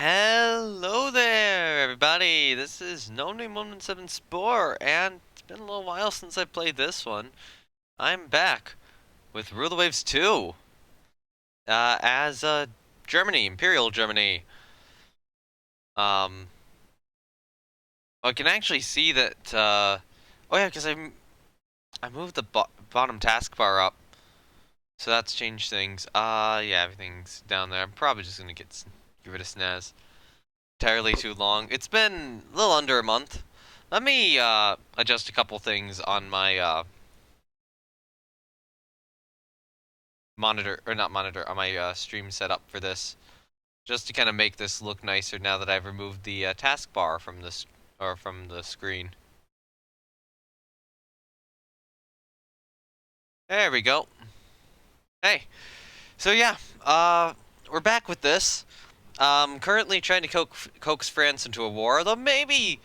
Hello there, everybody. This is No Name 117 Spore, and it's been a little while since I played this one. I'm back with Rule the Waves 2 as Germany, Imperial Germany. Um, I can actually see that. Oh yeah, because I moved the bottom taskbar up, so that's changed things. Yeah, everything's down there. I'm probably just gonna get rid of Snaz. Entirely too long. It's been a little under a month. Let me adjust a couple things on my monitor, or not monitor, on my stream setup for this, just to kind of make this look nicer now that I've removed the taskbar from this or from the screen. There we go. Hey, so yeah, we're back with this. Currently trying to coax France into a war, though maybe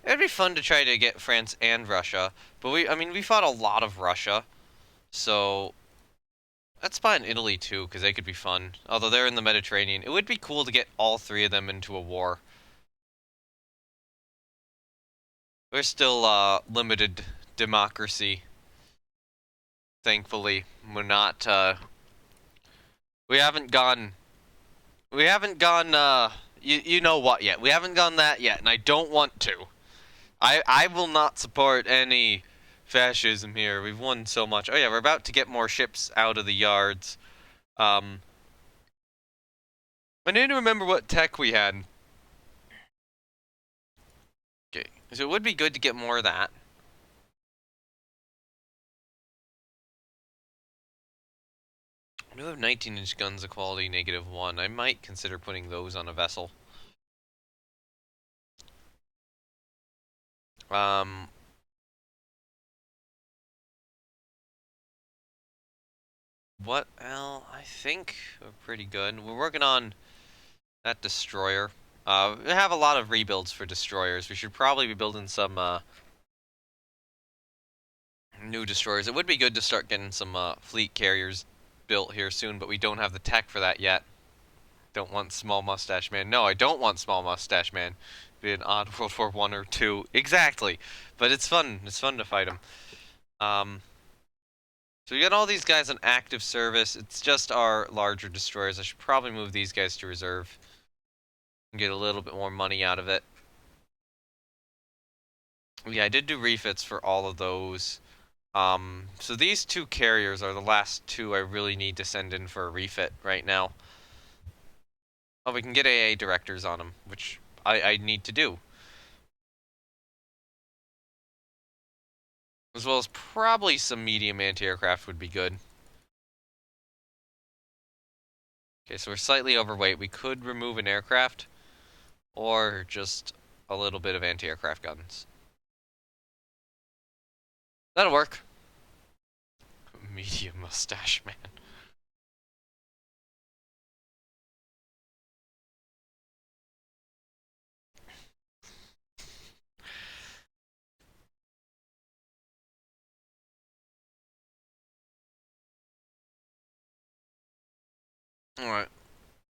it'd be fun to try to get France and Russia. But I mean, we fought a lot of Russia, so that's fine. Italy too, because they could be fun. Although they're in the Mediterranean, it would be cool to get all three of them into a war. We're still limited democracy. Thankfully, we're not. We haven't gone. We haven't gone. You know what yet? We haven't gone that yet, and I don't want to. I will not support any fascism here. We've won so much. Oh yeah, we're about to get more ships out of the yards. Um, I need to remember what tech we had. Okay, so it would be good to get more of that. I do have 19-inch guns of quality -1. I might consider putting those on a vessel. Um, what else? I think we're pretty good. We're working on that destroyer. We have a lot of rebuilds for destroyers. We should probably be building some new destroyers. It would be good to start getting some fleet carriers built here soon, but we don't have the tech for that yet. Don't want Small Mustache Man. No, I don't want Small Mustache Man. Be an odd World War One or two. Exactly. But it's fun. It's fun to fight him. Um, so we got all these guys on active service. It's just our larger destroyers. I should probably move these guys to reserve and get a little bit more money out of it. Yeah, I did do refits for all of those. So these two carriers are the last two I really need to send in for a refit right now. Oh, we can get AA directors on them, which I need to do. As well as probably some medium anti-aircraft would be good. Okay, so we're slightly overweight. We could remove an aircraft, or just a little bit of anti-aircraft guns. That'll work. Medium mustache man. Alright.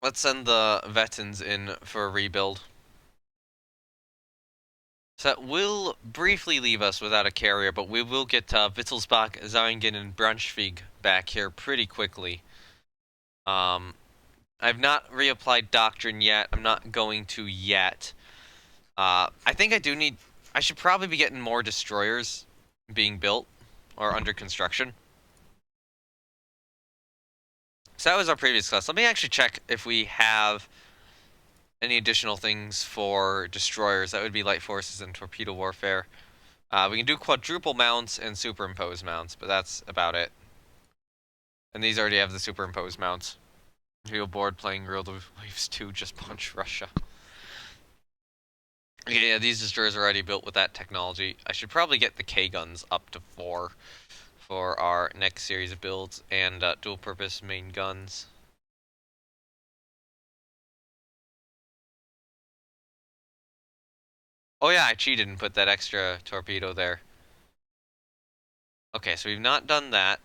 Let's send the Vettans in for a rebuild. So that will briefly leave us without a carrier, but we will get Wittelsbach, Zeringen, and Braunschweig back here pretty quickly. I've not reapplied Doctrine yet. I'm not going to yet. I think I do need... I should probably be getting more destroyers being built or under construction. So that was our previous class. Let me actually check if we have any additional things for destroyers. That would be light forces and torpedo warfare. We can do quadruple mounts and superimpose mounts, but that's about it. And these already have the superimposed mounts. Feel bored playing World of Waves 2, just punch Russia. Okay, yeah, these destroyers are already built with that technology. I should probably get the K-guns up to 4 for our next series of builds, and dual-purpose main guns. Oh yeah, I cheated and put that extra torpedo there. Okay, so we've not done that.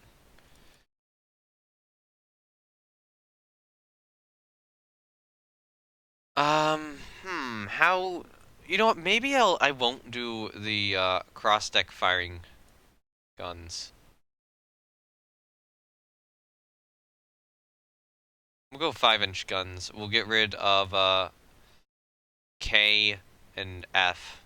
How... You know what, maybe I won't do the, cross-deck firing guns. We'll go 5-inch guns. We'll get rid of, K and F.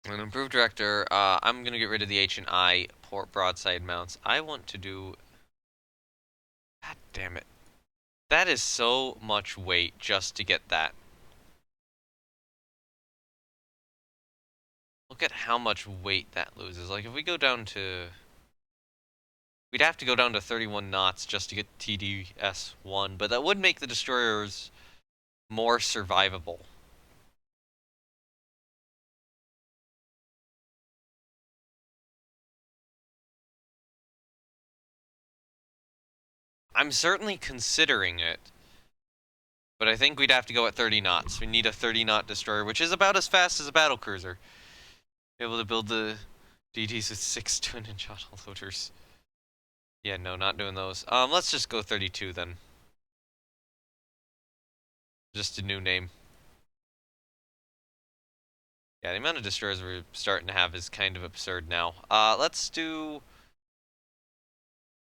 An improved director, I'm gonna get rid of the H and I port broadside mounts. I want to do... God damn it. That is so much weight just to get that. Look at how much weight that loses. Like, if we go down to... We'd have to go down to 31 knots just to get TDS-1, but that would make the destroyers more survivable. I'm certainly considering it, but I think we'd have to go at 30 knots. We need a 30-knot destroyer, which is about as fast as a battlecruiser. Be able to build the DDs with 6 twin-inch autoloaders. Yeah, no, not doing those. Let's just go 32 then. Just a new name. Yeah, the amount of destroyers we're starting to have is kind of absurd now. Let's do...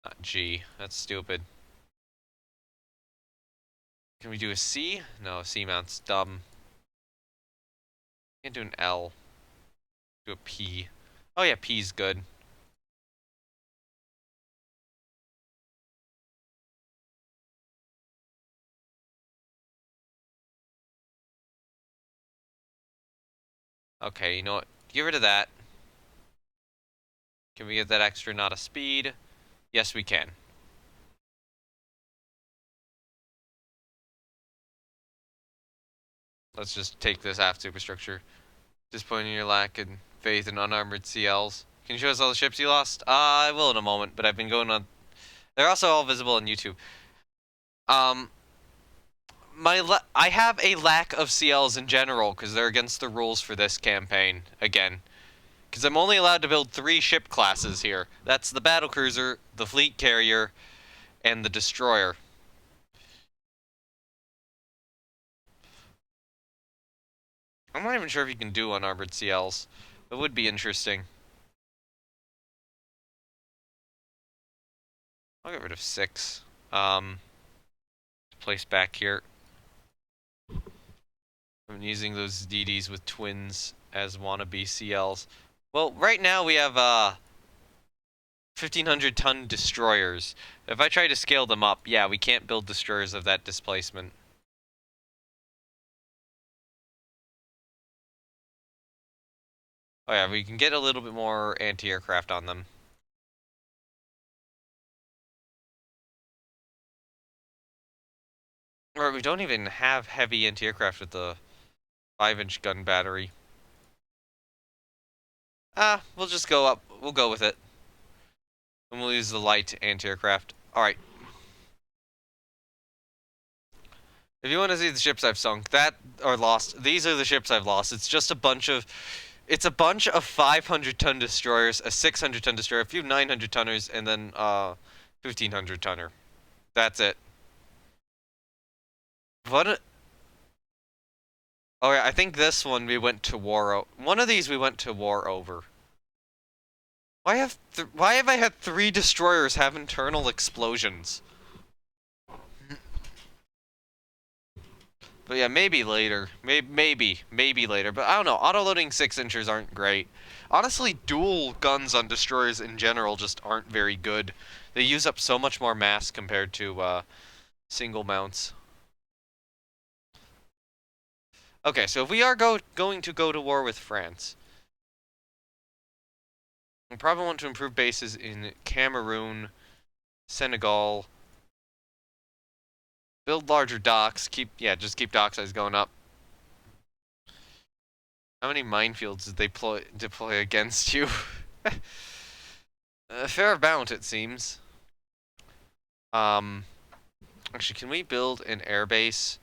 Not G. That's stupid. Can we do a C? No, C mount's dumb. Can't do an L. Do a P. Oh yeah, P's good. Okay, you know what? Get rid of that. Can we get that extra knot of speed? Yes, we can. Let's just take this aft superstructure. Disappointing your lack in faith in unarmored CLs. Can you show us all the ships you lost? I will in a moment, but I've been going on... They're also all visible on YouTube. I have a lack of CLs in general, because they're against the rules for this campaign, again. Because I'm only allowed to build 3 ship classes here. That's the battlecruiser, the fleet carrier, and the destroyer. I'm not even sure if you can do unarmored CLs. It would be interesting. I'll get rid of 6. Place back here. I'm using those DDs with twins as wannabe CLs. Well, right now we have 1,500-ton destroyers. If I try to scale them up, yeah, we can't build destroyers of that displacement. Oh yeah, we can get a little bit more anti-aircraft on them. Or we don't even have heavy anti-aircraft with the 5-inch gun battery. We'll just go up. We'll go with it. And we'll use the light anti-aircraft. Alright. If you want to see the ships I've sunk, that are lost, these are the ships I've lost. It's just a bunch of... It's a bunch of 500-ton destroyers, a 600-ton destroyer, a few 900-tonners, and then 1,500-tonner. That's it. What? Oh yeah, I think this one we went to war. One of these we went to war over. Why have I had 3 destroyers have internal explosions? But yeah, maybe later. Maybe later. But I don't know. Auto-loading 6-inchers aren't great. Honestly, dual guns on destroyers in general just aren't very good. They use up so much more mass compared to single mounts. Okay, so if we are going to go to war with France, we probably want to improve bases in Cameroon, Senegal, build larger docks, just keep dock size going up. How many minefields did they deploy against you? A fair amount, it seems. Actually, can we build an airbase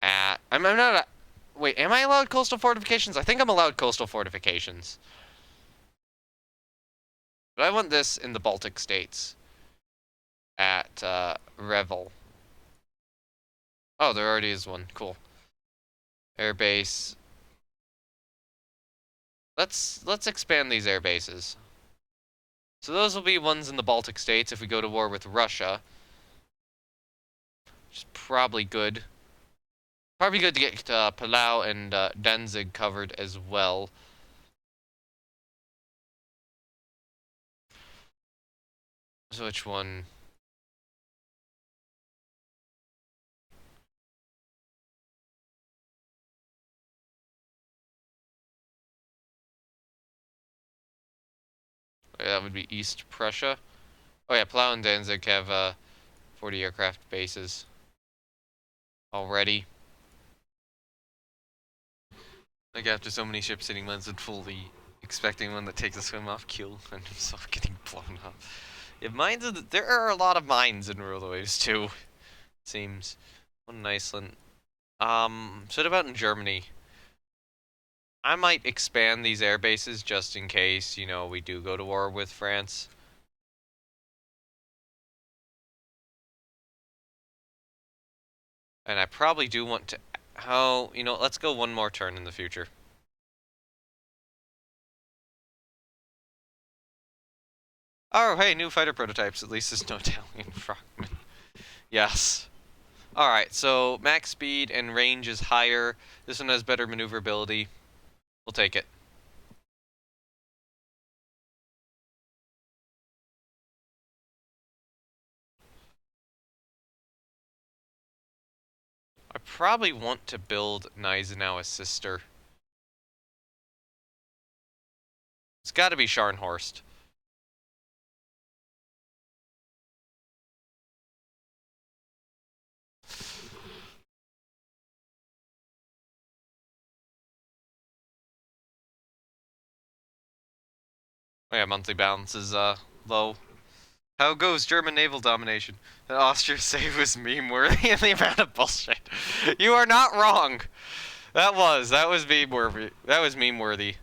at... I'm not... Wait, am I allowed coastal fortifications? I think I'm allowed coastal fortifications. But I want this in the Baltic states. At Revel. Oh, there already is one. Cool. Airbase. Let's expand these air bases. So those will be ones in the Baltic states if we go to war with Russia. Which is probably good. Probably good to get Palau and Danzig covered as well. So which one? That would be East Prussia. Oh yeah, Palau and Danzig have 40 aircraft bases already. Like after so many ships hitting mines and fully expecting one that takes a swim off keel and himself getting blown up. Yeah, there are a lot of mines in World Waves too. It seems. One in Iceland. So what about in Germany? I might expand these air bases just in case, you know, we do go to war with France. And I probably do want to... How... You know, let's go one more turn in the future. Oh, hey, new fighter prototypes. At least there's no Italian frogmen. Yes. Alright, so max speed and range is higher. This one has better maneuverability. We'll take it. I probably want to build Gneisenau's sister. It's gotta be Scharnhorst. Oh yeah, monthly balance is low. How goes German naval domination? That Austria save was meme-worthy and the amount of bullshit. You are not wrong. That was meme-worthy. That was meme-worthy.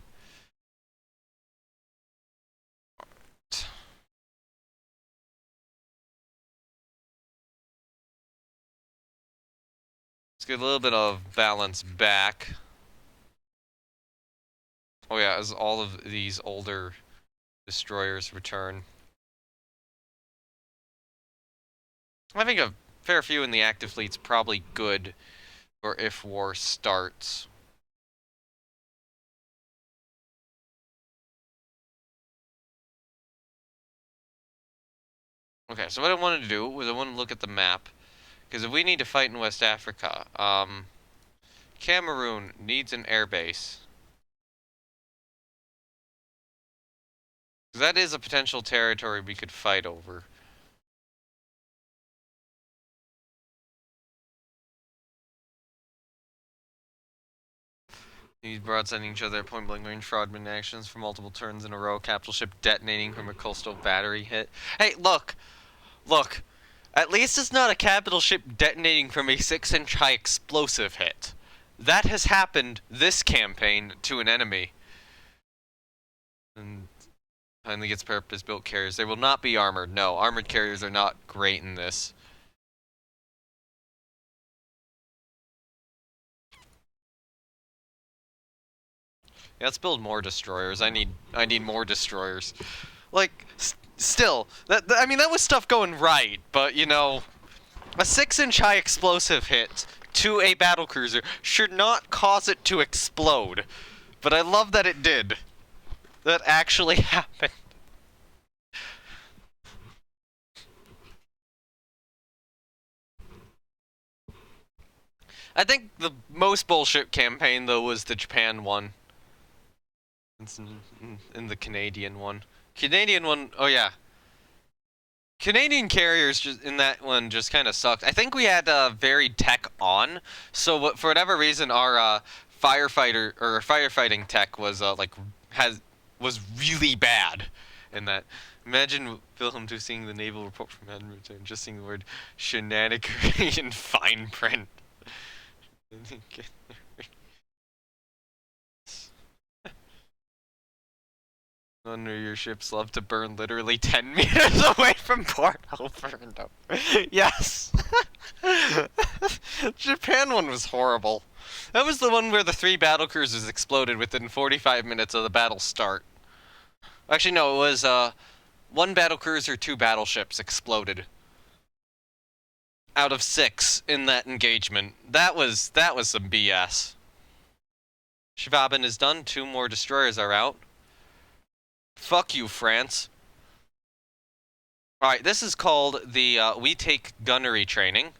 Let's get a little bit of balance back. Oh yeah, as all of these older destroyers return. Having a fair few in the active fleet's probably good for if war starts. Okay, so what I wanted to do was I wanted to look at the map. Because if we need to fight in West Africa, Cameroon needs an airbase. That is a potential territory we could fight over. These broadsiding each other at point-blank range Fraudman actions for multiple turns in a row. Capital ship detonating from a coastal battery hit. Hey, look! Look! At least it's not a capital ship detonating from a 6-inch high explosive hit. That has happened this campaign to an enemy. And finally gets purpose-built carriers. They will not be armored. No, armored carriers are not great in this. Yeah, let's build more destroyers. I need more destroyers. Like, still, I mean, that was stuff going right, but, you know, a 6-inch high explosive hit to a battlecruiser should not cause it to explode. But I love that it did. That actually happened. I think the most bullshit campaign, though, was the Japan one. In the Canadian one. Canadian one, oh yeah. Canadian carriers just in that one just kind of sucked. I think we had varied tech on, so for whatever reason our firefighting tech was was really bad in that. Imagine Wilhelm II seeing the naval report from Admiral and just seeing the word shenanigery in fine print. Under your ships love to burn literally 10 meters away from port. I'll burn them. Yes! Japan one was horrible. That was the one where the 3 battlecruisers exploded within 45 minutes of the battle start. Actually, no, it was 1 battlecruiser, 2 battleships exploded. Out of 6 in that engagement. That was some BS. Schwaben is done. 2 more destroyers are out. Fuck you, France. Alright, this is called the We Take Gunnery training.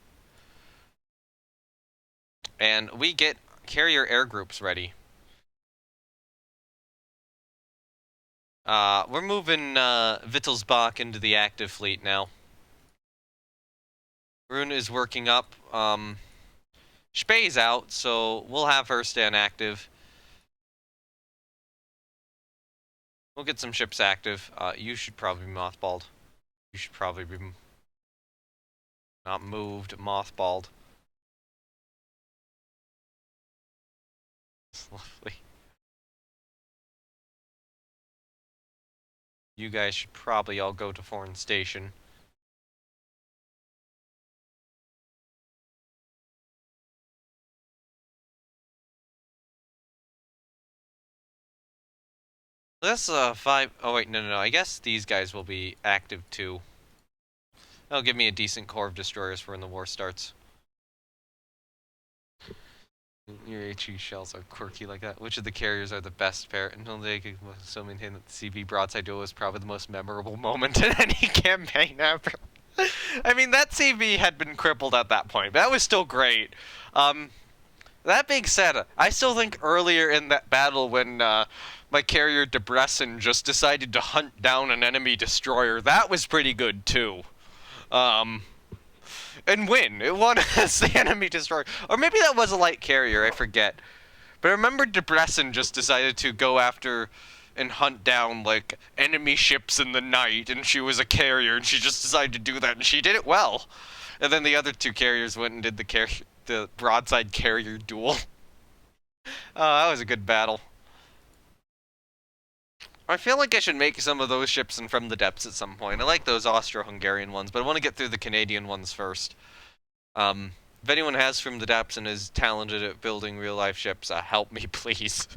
And we get carrier air groups ready. We're moving Wittelsbach into the active fleet now. Rune is working up. Spey's out, so we'll have her stay on active. We'll get some ships active. You should probably be mothballed. You should probably be not moved, mothballed. It's lovely. You guys should probably all go to foreign station. That's 5. Oh wait, no. I guess these guys will be active too. That'll give me a decent core of destroyers for when the war starts. Your HE shells are quirky like that. Which of the carriers are the best pair? Until they could still maintain that the CV broadside duel was probably the most memorable moment in any campaign ever. I mean, that CV had been crippled at that point, but that was still great. That being said, I still think earlier in that battle when my carrier Debrecen just decided to hunt down an enemy destroyer, that was pretty good too. And win. It won as the enemy destroyer. Or maybe that was a light carrier, I forget. But I remember Debrecen just decided to go after and hunt down, like, enemy ships in the night, and she was a carrier, and she just decided to do that, and she did it well. And then the other 2 carriers went and did the broadside carrier duel. That was a good battle. I feel like I should make some of those ships in From the Depths at some point. I like those Austro-Hungarian ones, but I want to get through the Canadian ones first. If anyone has From the Depths and is talented at building real-life ships, help me, please.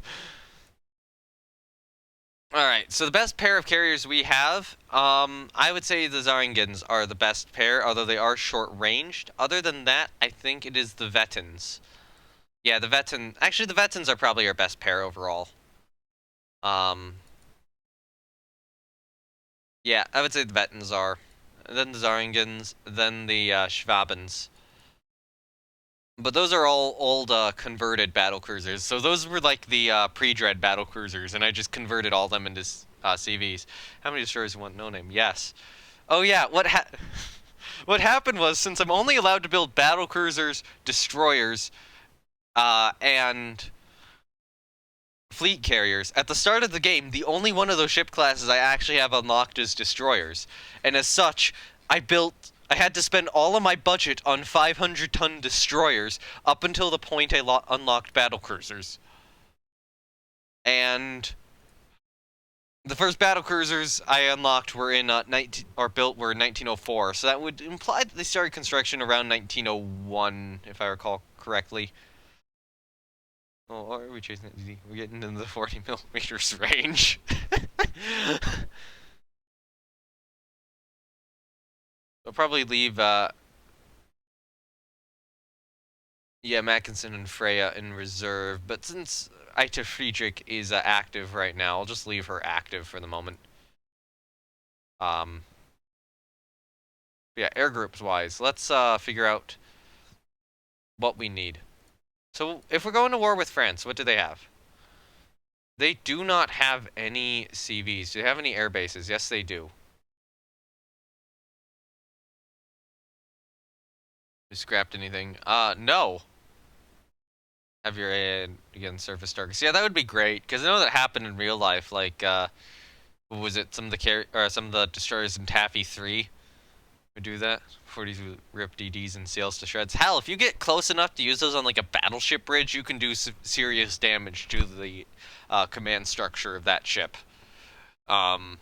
Alright, so the best pair of carriers we have, I would say the Zaringens are the best pair, although they are short-ranged. Other than that, I think it is the Vettins. Yeah, the Vettins... Actually, the Vettins are probably our best pair overall. Yeah, I would say the Vettins are. Then the Zaringens, then the Schwabens. But those are all old converted battlecruisers. So those were like the pre-dread battlecruisers, and I just converted all them into CVs. How many destroyers want no name? Yes. Oh yeah, what happened was, since I'm only allowed to build battlecruisers, destroyers, and fleet carriers, at the start of the game, the only one of those ship classes I actually have unlocked is destroyers. And as such, I had to spend all of my budget on 500-ton destroyers up until the point I unlocked battlecruisers. And the first battlecruisers I unlocked were in built were in 1904, so that would imply that they started construction around 1901, if I recall correctly. Oh, are we chasing it? We're getting into the 40 millimeters range. We'll probably leave, yeah, Mackinson and Freya in reserve, but since Ita Friedrich is active right now, I'll just leave her active for the moment. Yeah, air groups wise, let's figure out what we need. So, if we're going to war with France, what do they have? They do not have any CVs. Do they have any air bases? Yes, they do. You scrapped anything? No. Have your again surface targets. Yeah, that would be great, because I know that happened in real life. Like, what was it? Some of the destroyers in Taffy 3 would do that. 40s rip DDs and sails to shreds. Hell, if you get close enough to use those on like a battleship bridge, you can do serious damage to the command structure of that ship. Um,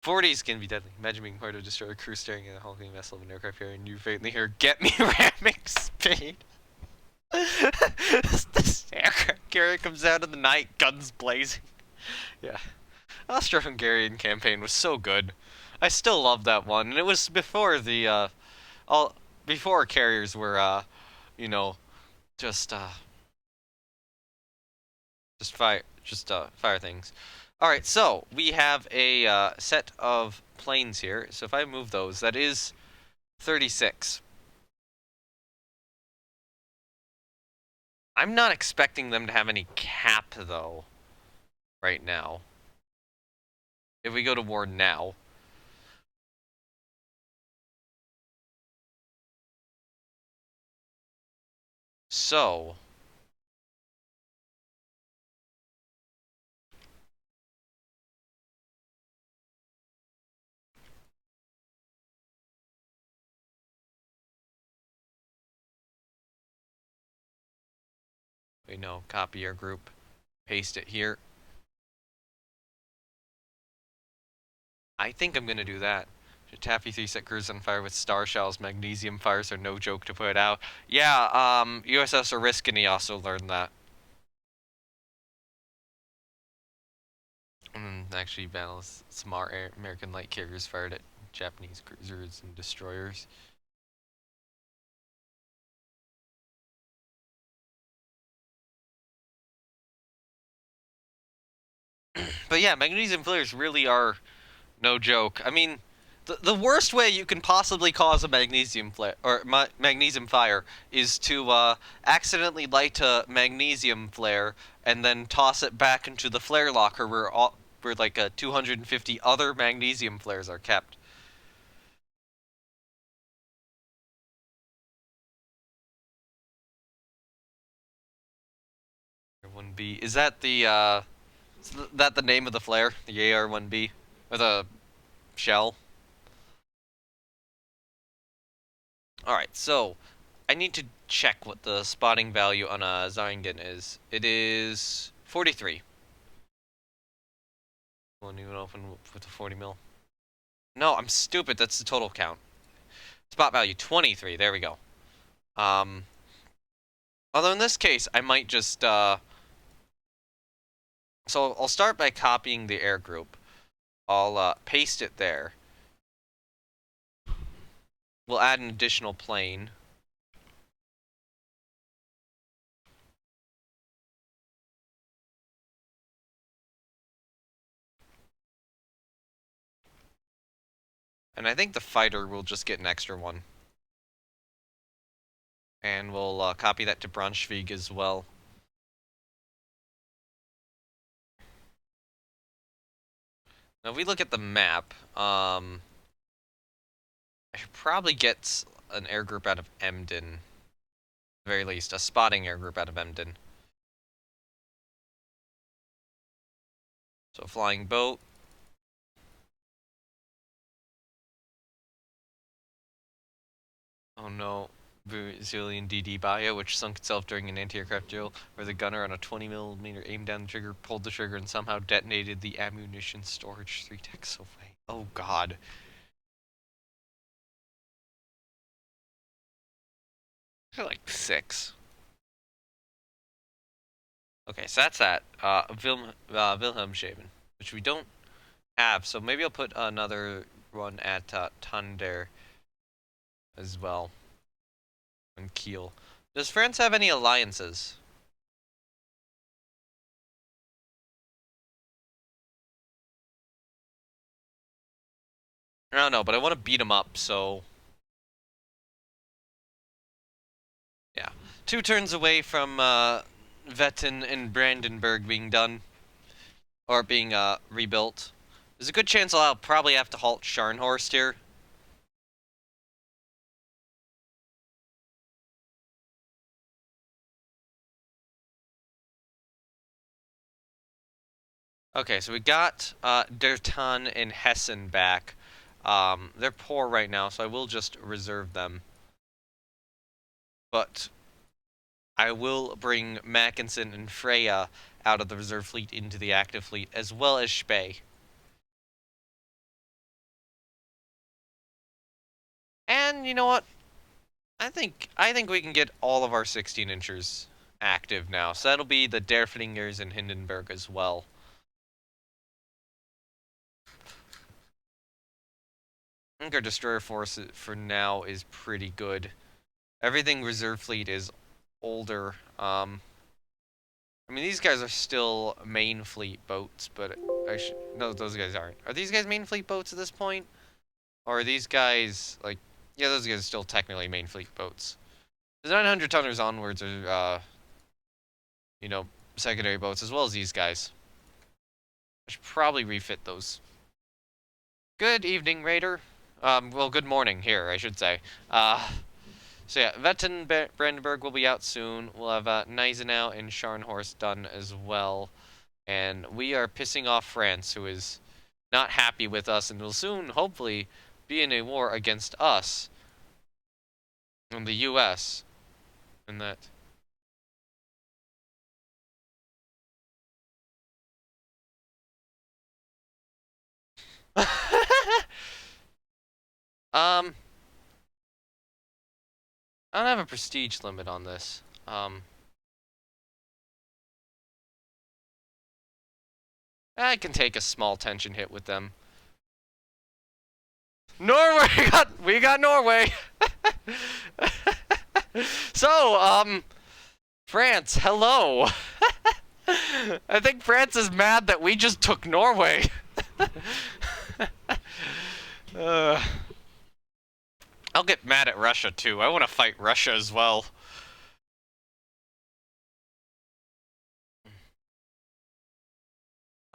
40s can be deadly. Imagine being part of a destroyer crew staring at a hulking vessel of an aircraft carrier and you faintly hear, "Get me ramming speed." This aircraft carrier comes out of the night, guns blazing. Yeah. Austro-Hungarian campaign was so good. I still love that one, and it was before the all before carriers were you know, just fire things. All right, so we have a set of planes here. So if I move those, that is 36. I'm not expecting them to have any cap though right now. If we go to war now. So, we know, copy our group, paste it here. I think I'm gonna do that. Taffy 3 set cruise on fire with star shells. Magnesium fires are no joke to put out. Yeah, USS Oriskany also learned that. Actually, battles smart American light carriers fired at Japanese cruisers and destroyers. But yeah, magnesium flares really are no joke. I mean, the worst way you can possibly cause a magnesium flare or magnesium fire is to accidentally light a magnesium flare and then toss it back into the flare locker where like 250 other magnesium flares are kept. 1B, is that the name of the flare? The AR-1B or the shell? All right, so I need to check what the spotting value on a Zaringen is. It is 43. Won't even open with a 40 mil. No, I'm stupid. That's the total count. Spot value 23. There we go. Um, Although in this case, I might just so I'll start by copying the air group. I'll paste it there. We'll add an additional plane. And I think the fighter will just get an extra one. And we'll copy that to Braunschweig as well. Now, if we look at the map, I should probably get an air group out of Emden. At the very least, a spotting air group out of Emden. So, flying boat. Oh no. Brazilian DD Bahia, which sunk itself during an anti-aircraft drill, where the gunner on a 20mm aimed down the trigger, pulled the trigger, and somehow detonated the ammunition storage 3 decks away. Oh god. They're like 6. Okay, so that's that. Wilhelmshaven, which we don't have, so maybe I'll put another one at Thunder as well. And Kiel. Does France have any alliances? I don't know, but I want to beat them up, so... Yeah. 2 turns away from Vetten and Brandenburg being done. Or being rebuilt. There's a good chance I'll probably have to halt Scharnhorst here. Okay, so we got Dertan and Hessen back. They're poor right now, so I will just reserve them. But I will bring Mackinson and Freya out of the reserve fleet into the active fleet, as well as Spey. And you know what? I think we can get all of our 16 inchers active now. So that'll be the Derflingers and Hindenburg as well. I think our destroyer force for now is pretty good. Everything reserve fleet is older. I mean, these guys are still main fleet boats, but no, those guys aren't. Are these guys main fleet boats at this point? Or are these guys, like, yeah, those guys are still technically main fleet boats. The 900 tonners onwards are, you know, secondary boats, as well as these guys. I should probably refit those. Good evening, Raider. Well, good morning here, I should say. So yeah, Vetten Brandenburg will be out soon. We'll have Gneisenau and Scharnhorst done as well. And we are pissing off France, who is not happy with us and will soon, hopefully, be in a war against us and the U.S. and that. I don't have a prestige limit on this. I can take a small tension hit with them. Norway we got Norway. So, France, hello. I think France is mad that we just took Norway. I'll get mad at Russia too. I want to fight Russia as well.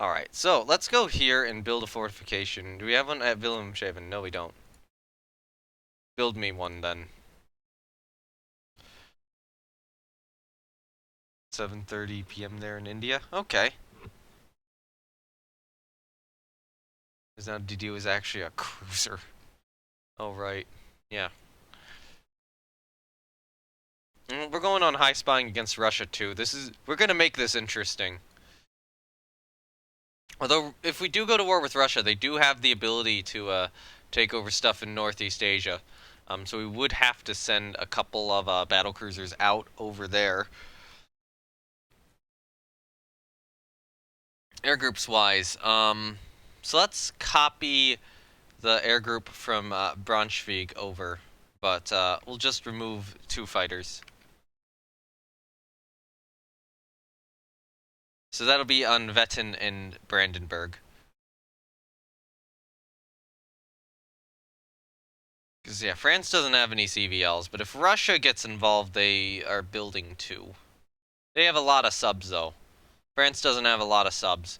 Alright, so let's go here and build a fortification. Do we have one at Wilhelmshaven? No, we don't. Build me one then. 7:30 p.m. there in India? Okay. Because now DD was actually a cruiser. Oh, right. Yeah. We're going on high spying against Russia too. We're gonna make this interesting. Although, if we do go to war with Russia, they do have the ability to take over stuff in Northeast Asia. So we would have to send a couple of battlecruisers out over there. Air groups wise, so let's copy the air group from Braunschweig over, but we'll just remove 2 fighters. So that'll be on Vetten and Brandenburg. Because, yeah, France doesn't have any CVLs, but if Russia gets involved, they are building 2. They have a lot of subs, though. France doesn't have a lot of subs.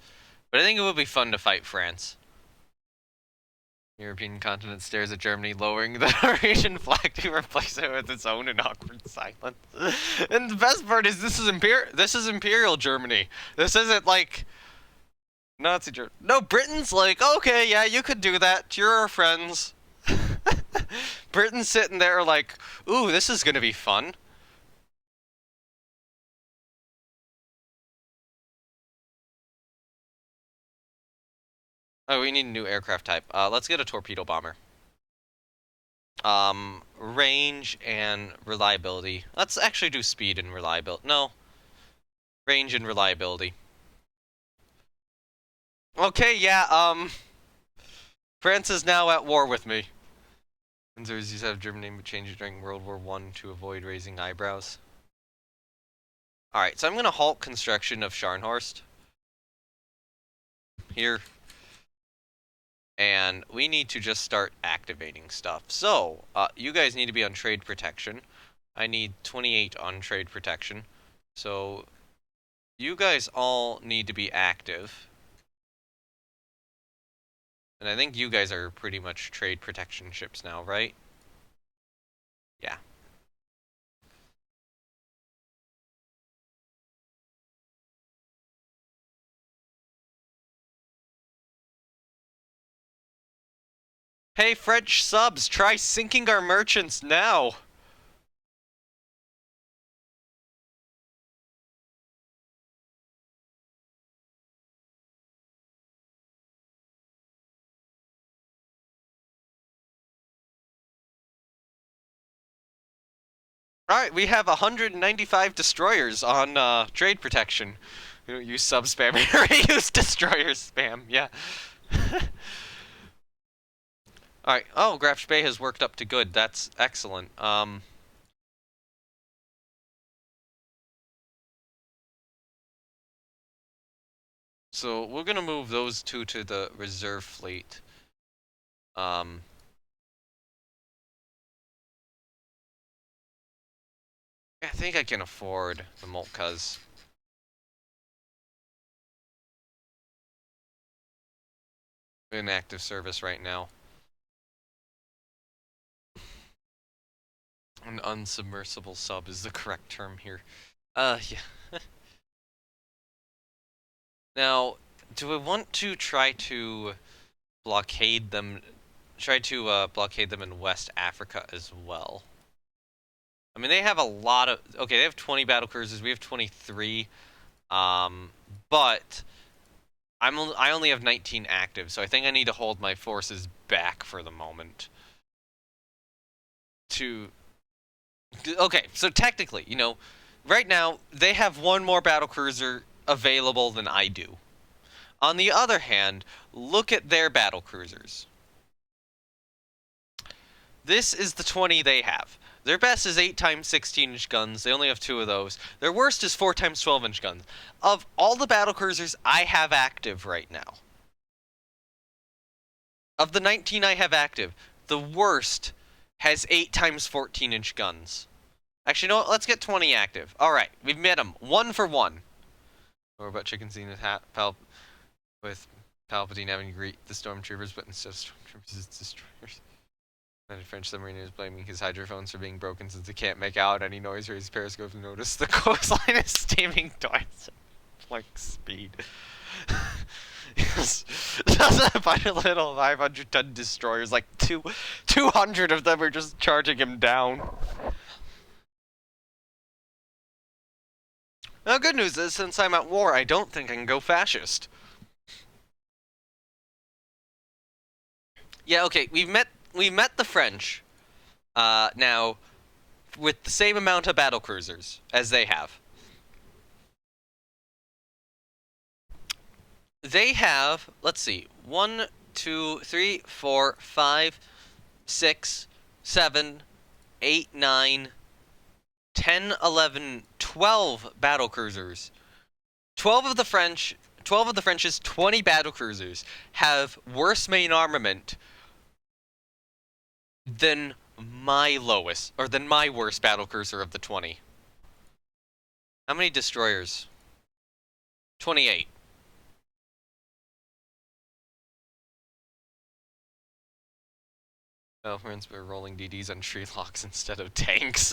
But I think it would be fun to fight France. European continent stares at Germany, lowering the Norwegian flag to replace it with its own in awkward silence. And the best part is this is Imperial Germany. This isn't like Nazi Germany. No, Britain's like, okay, yeah, you could do that. You're our friends. Britain's sitting there like, ooh, this is gonna be fun. Oh, we need a new aircraft type. Let's get a torpedo bomber. Range and reliability. Let's actually do speed and reliability. No. Range and reliability. Okay, yeah, France is now at war with me. Panzers used to have German name but changed it during World War I to avoid raising eyebrows. Alright, so I'm gonna halt construction of Scharnhorst. Here. And we need to just start activating stuff. So, you guys need to be on trade protection. I need 28 on trade protection. So, you guys all need to be active. And I think you guys are pretty much trade protection ships now, right? Yeah. Hey, French subs, try sinking our merchants now! Alright, we have 195 destroyers on trade protection. We don't use sub spam, we use destroyer spam, yeah. Alright, oh, Graf Bay has worked up to good. That's excellent. So we're gonna move those two to the reserve fleet. I think I can afford the Moltkas. In active service right now. An unsubmersible sub is the correct term here. Yeah. Now, do we want to try to blockade them? Try to blockade them in West Africa as well. I mean, they have a lot of. Okay, they have 20 battle cruisers. We have 23. But I only have 19 active, so I think I need to hold my forces back for the moment. Okay, so technically, you know, right now they have one more battle cruiser available than I do. On the other hand, look at their battle cruisers. This is the 20 they have. Their best is 8 times 16-inch guns. They only have 2 of those. Their worst is 4 times 12-inch guns. Of all the battle cruisers I have active right now, of the 19 I have active, the worst has 8 times 14-inch guns. Actually, you know what? Let's get 20 active. Alright, we've met them. 1 for 1. Or about chicken scene with Palpatine having to greet the stormtroopers, but instead of stormtroopers, it's destroyers. And a French submariner is blaming his hydrophones for being broken since he can't make out any noise or his periscope to notice the coastline is steaming towards like speed. Yes. Doesn't find a little 500-ton destroyers, like 200 of them are just charging him down. Now, good news is, since I'm at war, I don't think I can go fascist. Yeah, okay, we've met the French, now, with the same amount of battle cruisers as they have. They have, let's see, 1, 2, 3, 4, 5, 6, 7, 8, 9, 10, 11, 12 battle cruisers. 12 of the French's 20 battle cruisers have worse main armament than my lowest, or than my worst battle cruiser of the 20. How many destroyers? 28. Oh, we're rolling DDs on tree locks instead of tanks.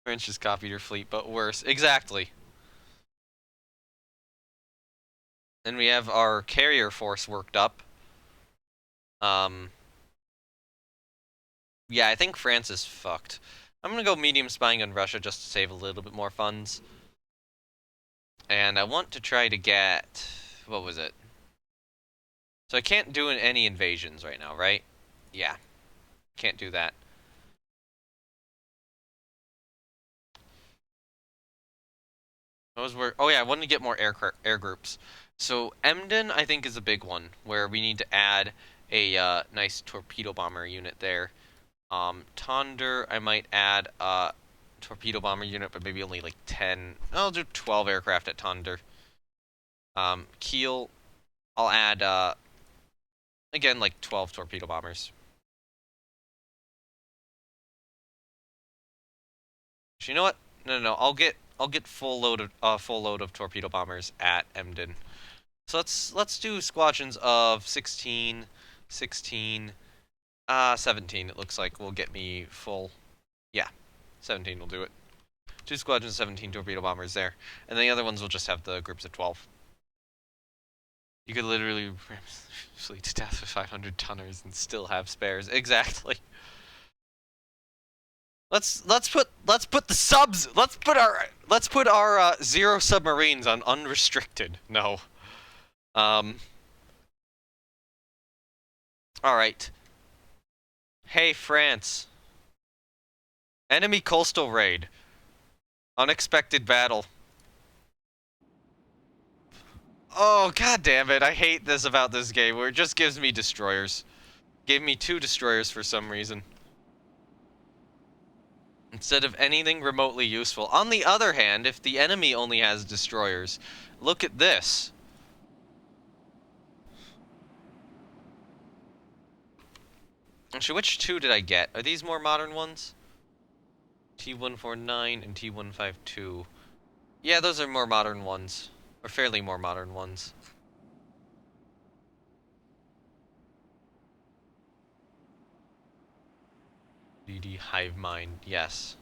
French just copied your fleet, but worse. Exactly. And we have our carrier force worked up. Yeah, I think France is fucked. I'm gonna go medium spying on Russia just to save a little bit more funds. And I want to try to get... what was it? So I can't do any invasions right now, right? Yeah. Can't do that. Oh yeah, I wanted to get more air groups. So Emden, I think, is a big one, where we need to add a nice torpedo bomber unit there. Tonder, I might add a torpedo bomber unit, but maybe only like 10. I'll do 12 aircraft at Tonder. Kiel, I'll add, again, like 12 torpedo bombers. You know what? No. I'll get full load of torpedo bombers at Emden. So let's do squadrons of 16, 17. It looks like will get me full. Yeah, 17 will do it. 2 squadrons, 17 torpedo bombers there, and then the other ones will just have the groups of 12. You could literally fleet to death with 500 tonners and still have spares. Exactly. Let's put the subs. Let's put our 0 submarines on unrestricted. No. All right. Hey, France. Enemy coastal raid. Unexpected battle. Oh, god damn it. I hate this about this game, where it just gives me destroyers. Gave me 2 destroyers for some reason. Instead of anything remotely useful. On the other hand, if the enemy only has destroyers, look at this. Actually, which 2 did I get? Are these more modern ones? T149 and T152. Yeah, those are more modern ones. Or fairly more modern ones. DD Hive Mind, yes.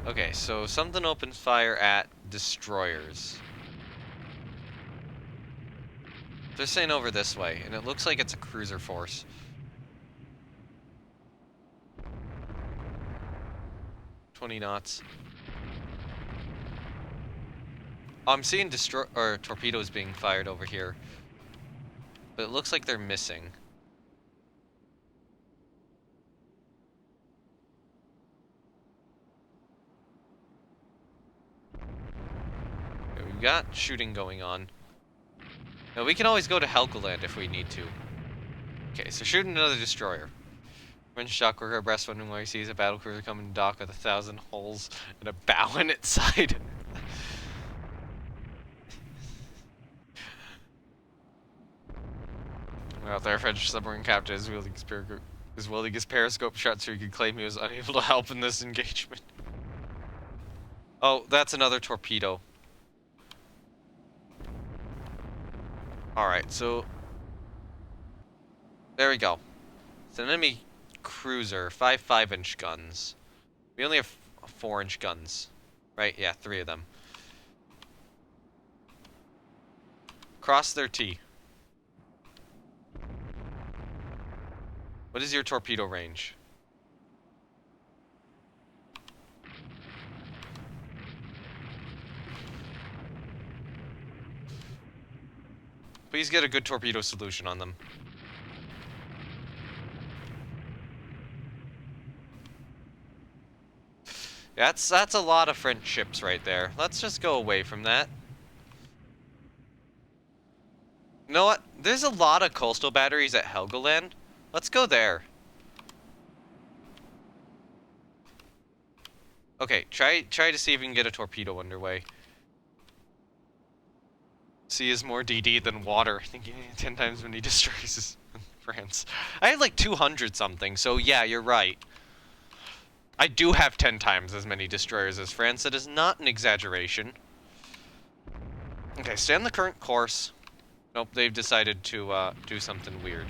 Okay, so something opens fire at destroyers. They're saying over this way, and it looks like it's a cruiser force. "20 knots. Oh, I'm seeing torpedoes being fired over here. But it looks like they're missing. Okay, we've got shooting going on. Now, we can always go to Helgoland if we need to. Okay, so shooting another destroyer. French dockworker abreast wondering why he sees a battlecruiser coming to dock with 1,000 holes and a bow in its side. Out there, French submarine captain is wielding his periscope shut so he could claim he was unable to help in this engagement. Oh, that's another torpedo. Alright, so... there we go. It's an enemy cruiser, 5 5-inch guns. We only have 4-inch guns. Right? Yeah, 3 of them. Cross their T. What is your torpedo range? Please get a good torpedo solution on them. That's a lot of French ships right there. Let's just go away from that. You know what? There's a lot of coastal batteries at Helgoland. Let's go there. Okay, try to see if we can get a torpedo underway. Sea is more DD than water. I think you need 10 times many destroyers in France. I have like 200 something, so yeah, you're right. I do have 10 times as many destroyers as France. That is not an exaggeration. Okay, stay on the current course. Nope, they've decided to do something weird.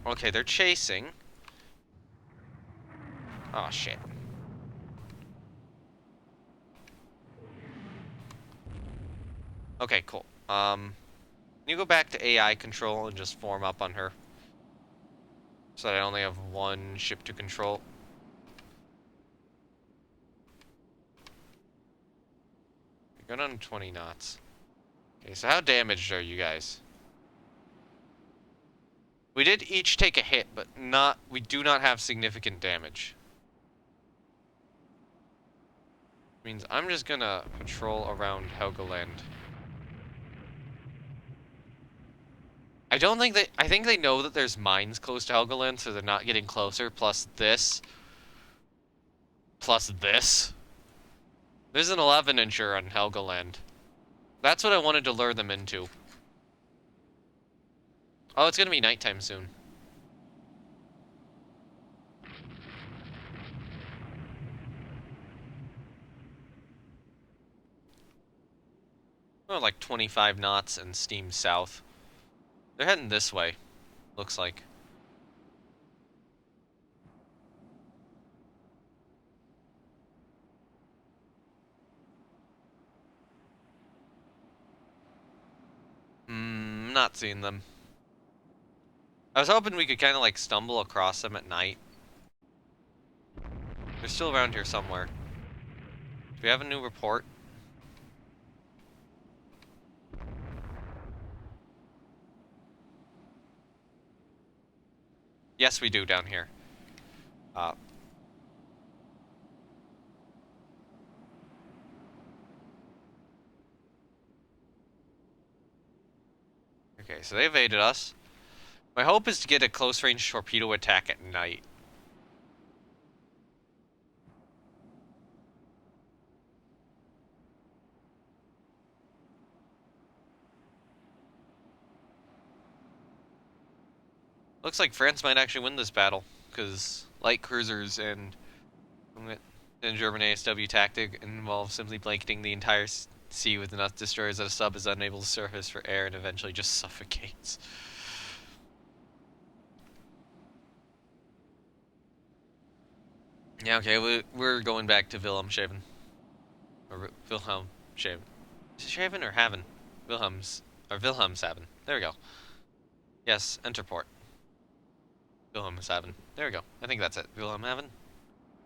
Okay, they're chasing. Oh, shit. Okay, cool. You go back to AI control and just form up on her. So that I only have 1 ship to control. You're going on 20 knots. Okay, so how damaged are you guys? We did each take a hit, but we do not have significant damage. Means I'm just gonna patrol around Helgoland. I think they know that there's mines close to Helgoland, so they're not getting closer, plus this. Plus this. There's an 11-incher on Helgoland. That's what I wanted to lure them into. Oh, it's gonna be nighttime soon. Oh, like 25 knots and steam south. They're heading this way, looks like. Not seeing them. I was hoping we could kind of like stumble across them at night. They're still around here somewhere. Do we have a new report? Yes, we do down here. Uh, okay, so they evaded us. My hope is to get a close-range torpedo attack at night. Looks like France might actually win this battle, because light cruisers and German ASW tactic involves simply blanketing the entire sea with enough destroyers that a sub is unable to surface for air and eventually just suffocates. Yeah, okay, we're going back to Wilhelmshaven. Or Wilhelmshaven. Is it Shaven or Haven? Wilhelmshaven. There we go. Yes, enter port. Wilhelmshaven. There we go. I think that's it. Wilhelmshaven?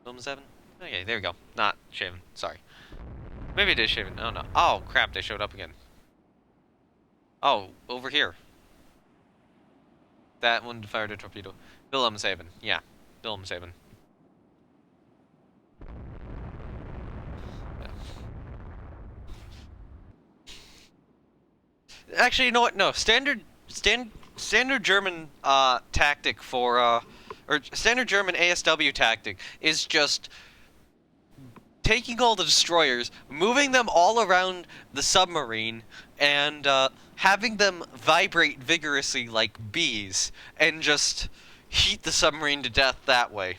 Wilhelmshaven? Okay, there we go. Not Shaven. Sorry. Maybe it is Shaven. Oh no. Oh crap, they showed up again. Oh, over here. That one fired a torpedo. Wilhelmshaven. Yeah. Wilhelmshaven. Actually, you know what? No, standard German tactic for or standard German ASW tactic is just taking all the destroyers, moving them all around the submarine, and having them vibrate vigorously like bees, and just heat the submarine to death that way.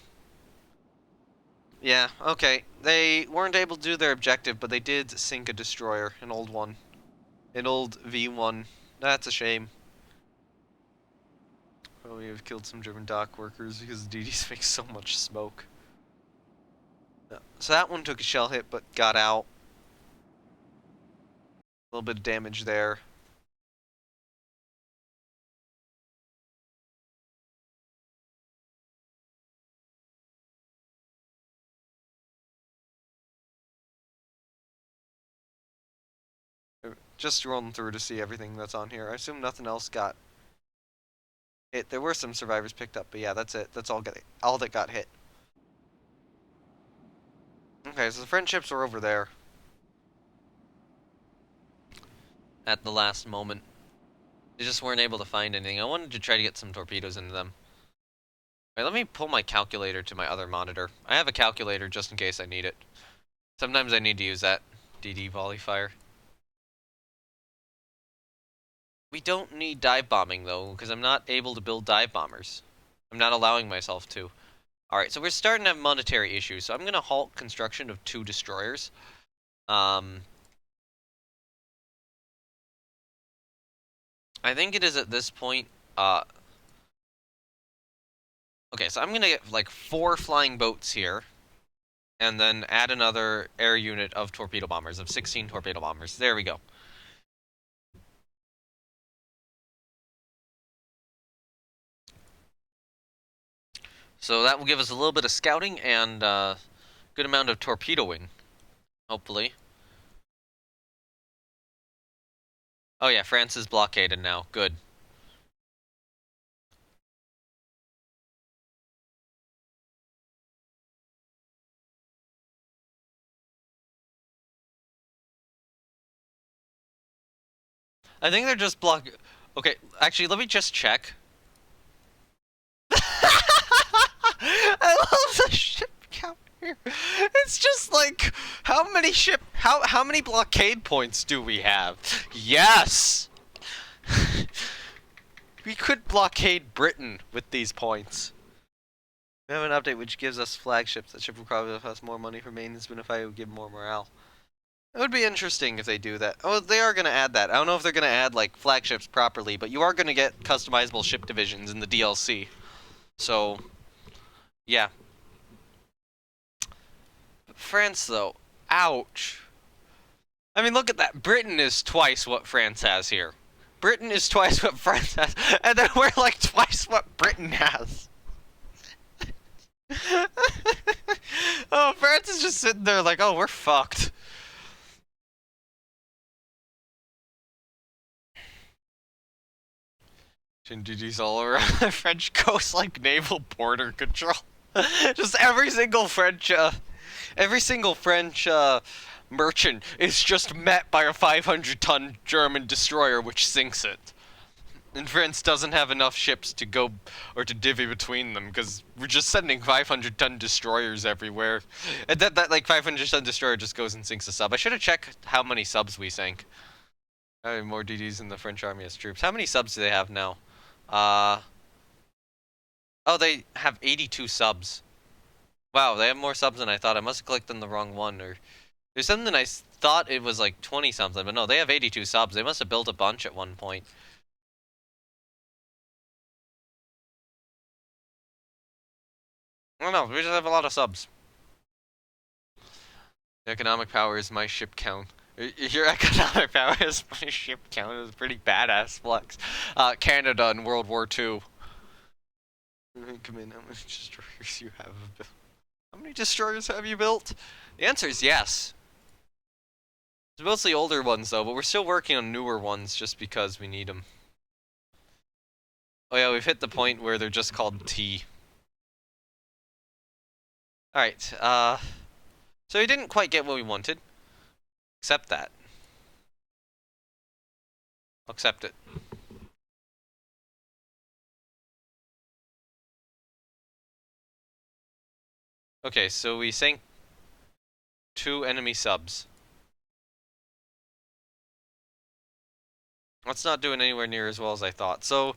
Yeah, okay. They weren't able to do their objective, but they did sink a destroyer, an old one. An old V1. That's a shame. Probably have killed some German dock workers because the DDs make so much smoke. So that one took a shell hit but got out. A little bit of damage there. Just rolling through to see everything that's on here. I assume nothing else got hit. There were some survivors picked up, but yeah, that's it. That's all that got hit. Okay, so the friendships are over there. At the last moment. They just weren't able to find anything. I wanted to try to get some torpedoes into them. Alright, let me pull my calculator to my other monitor. I have a calculator just in case I need it. Sometimes I need to use that DD volley fire. We don't need dive bombing though, because I'm not able to build dive bombers. I'm not allowing myself to. Alright, so we're starting to have monetary issues, so I'm going to halt construction of 2 destroyers. I think it is at this point, okay, so I'm going to get like 4 flying boats here, and then add another air unit of torpedo bombers, of 16 torpedo bombers. There we go. So that will give us a little bit of scouting and good amount of torpedoing, hopefully. Oh yeah, France is blockaded now. Good. I think they're just Okay, actually, let me just check. I love the ship count here. It's just like, how many blockade points do we have? Yes! We could blockade Britain with these points. We have an update which gives us flagships. That ship will probably cost more money for maintenance, but if I would give more morale. It would be interesting if they do that. Oh, they are going to add that. I don't know if they're going to add, like, flagships properly, but you are going to get customizable ship divisions in the DLC. So, yeah. France, though. Ouch. I mean, look at that. Britain is twice what France has here. Britain is twice what France has, and then we're like twice what Britain has. Oh, France is just sitting there like, oh, we're fucked. Duties all around the French coast like naval border control. Just every single French merchant is just met by a 500-ton German destroyer which sinks it. And France doesn't have enough ships to go or to divvy between them because we're just sending 500-ton destroyers everywhere. And that like 500-ton destroyer just goes and sinks a sub. I should have checked how many subs we sank. I have more DDs in the French army as troops. How many subs do they have now? Oh, they have 82 subs. Wow, they have more subs than I thought. I must have clicked on the wrong one, or there's something I thought it was like 20 something, but no, they have 82 subs. They must have built a bunch at one point. I don't know, we just have a lot of subs. Economic power is my ship count. Your economic power is my ship count. It was a pretty badass flex. Canada in World War II. Come in, how many destroyers you have built? How many destroyers have you built? The answer is yes. It's mostly older ones though, but we're still working on newer ones just because we need them. Oh yeah, we've hit the point where they're just called T. Alright, so we didn't quite get what we wanted. Accept that. I'll accept it. Okay, so we sank 2 enemy subs. That's not doing anywhere near as well as I thought. So,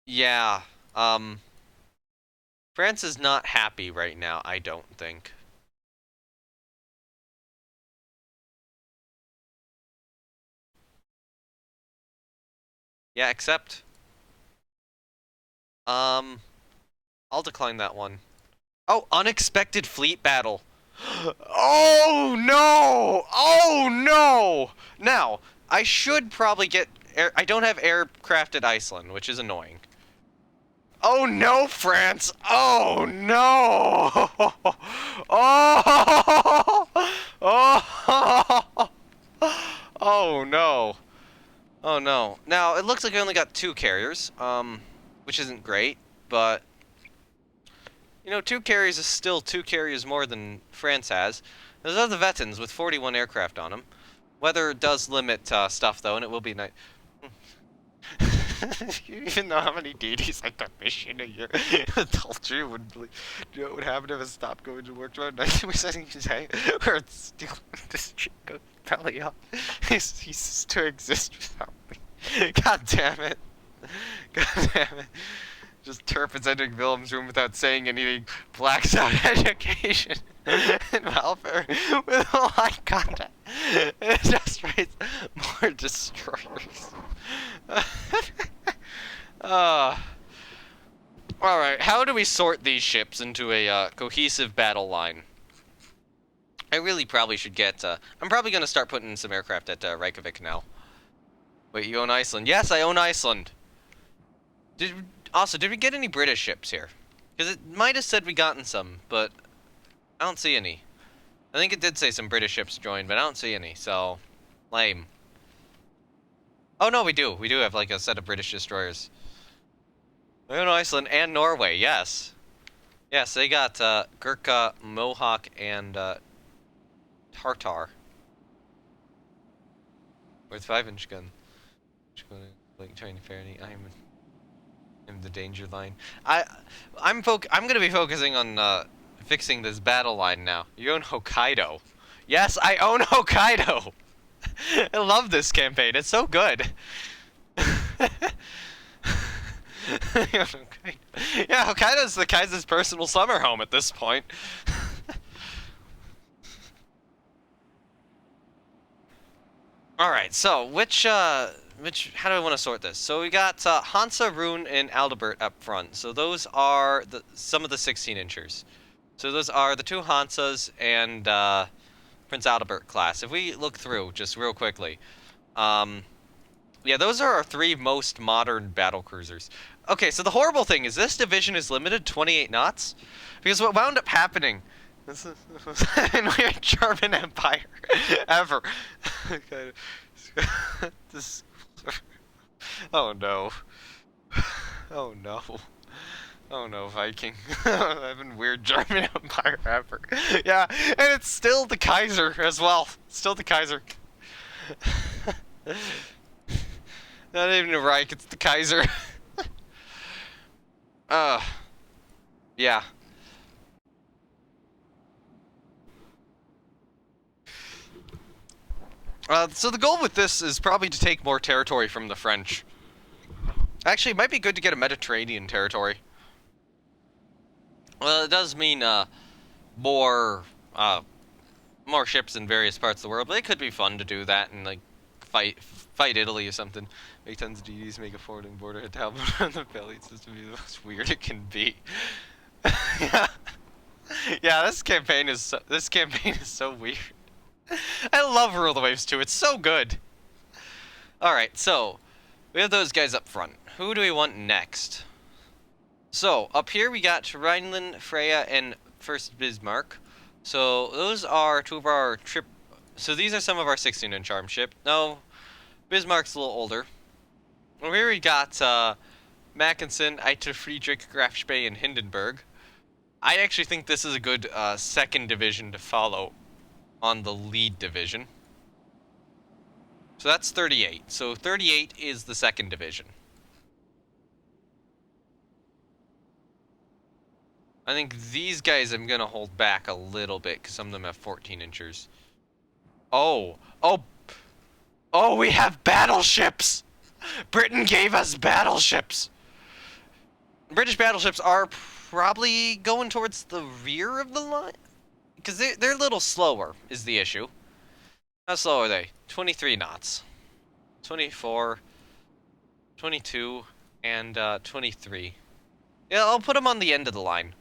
yeah, France is not happy right now, I don't think. Yeah, accept. I'll decline that one. Oh, unexpected fleet battle. Oh no! Oh no! Now, I should probably get I don't have aircraft at Iceland, which is annoying. Oh no, France! Oh no! Oh! Oh! Oh no! Oh no! Now it looks like I only got 2 carriers, which isn't great, but you know, 2 carriers is still 2 carriers more than France has. There's other Vettins with 41 aircraft on them. Weather does limit stuff though, and it will be nice. You even know how many DDs I commission a year? I told you would. You know what would happen if I stopped going to work tomorrow? 90% of the day, where it's still this shit goes belly up. He ceases to exist without me. God damn it! God damn it! Just Turpin's entering Willem's room without saying anything. Blacks out education and welfare with line contact. It just writes more destroyers. Alright, how do we sort these ships into a cohesive battle line? I really probably should get, I'm probably going to start putting some aircraft at Reykjavik now. Wait, you own Iceland? Yes, I own Iceland. Also, did we get any British ships here? Because it might have said we gotten some, but I don't see any. I think it did say some British ships joined, but I don't see any, so lame. Oh no, we do. We do have like a set of British destroyers. We own Iceland and Norway, yes. Yes, they got Gurkha, Mohawk, and Tartar. With 5-inch gun. Like trying to fairly, I'm the danger line. I'm gonna be focusing on fixing this battle line now. You own Hokkaido. Yes, I own Hokkaido. I love this campaign. It's so good. Yeah, Hokkaido's the Kaiser's personal summer home at this point. Alright, so how do I want to sort this? So we got Hansa, Rune, and Aldebert up front. So those are some of the 16-inchers. So those are the 2 Hansas and Prince Aldebert class. If we look through just real quickly, yeah, those are our 3 most modern battle cruisers. Okay, so the horrible thing is this division is limited to 28 knots, because what wound up happening, this is in the German Empire ever. Oh no. Oh no. Oh no, Viking. I've been weird German Empire ever. Yeah, and it's still the Kaiser as well. Still the Kaiser. Not even a Reich, it's the Kaiser. Uh, yeah. So the goal with this is probably to take more territory from the French. Actually, it might be good to get a Mediterranean territory. Well, it does mean, more, more ships in various parts of the world, but it could be fun to do that and, like, fight Italy or something. Make tons of GDs, make a forwarding border hit Talbot on the belly system be the most weird it can be. Yeah. Yeah, this campaign is so weird. I love Rule the Waves too, it's so good. Alright, so we have those guys up front. Who do we want next? So, up here we got Rhineland, Freya, and First Bismarck. So, those are two of our So, these are some of our 16-inch arm ship. No, Bismarck's a little older. Over here we got, Mackensen, Eiter Friedrich, Graf Spee, and Hindenburg. I actually think this is a good, second division to follow on the lead division. So that's 38. So 38 is the second division. I think these guys I'm gonna hold back a little bit because some of them have 14 inchers. Oh, we have battleships! Britain gave us battleships! British battleships are probably going towards the rear of the line? Because they're a little slower, is the issue. How slow are they? 23 knots. 24, 22, and 23. Yeah, I'll put them on the end of the line.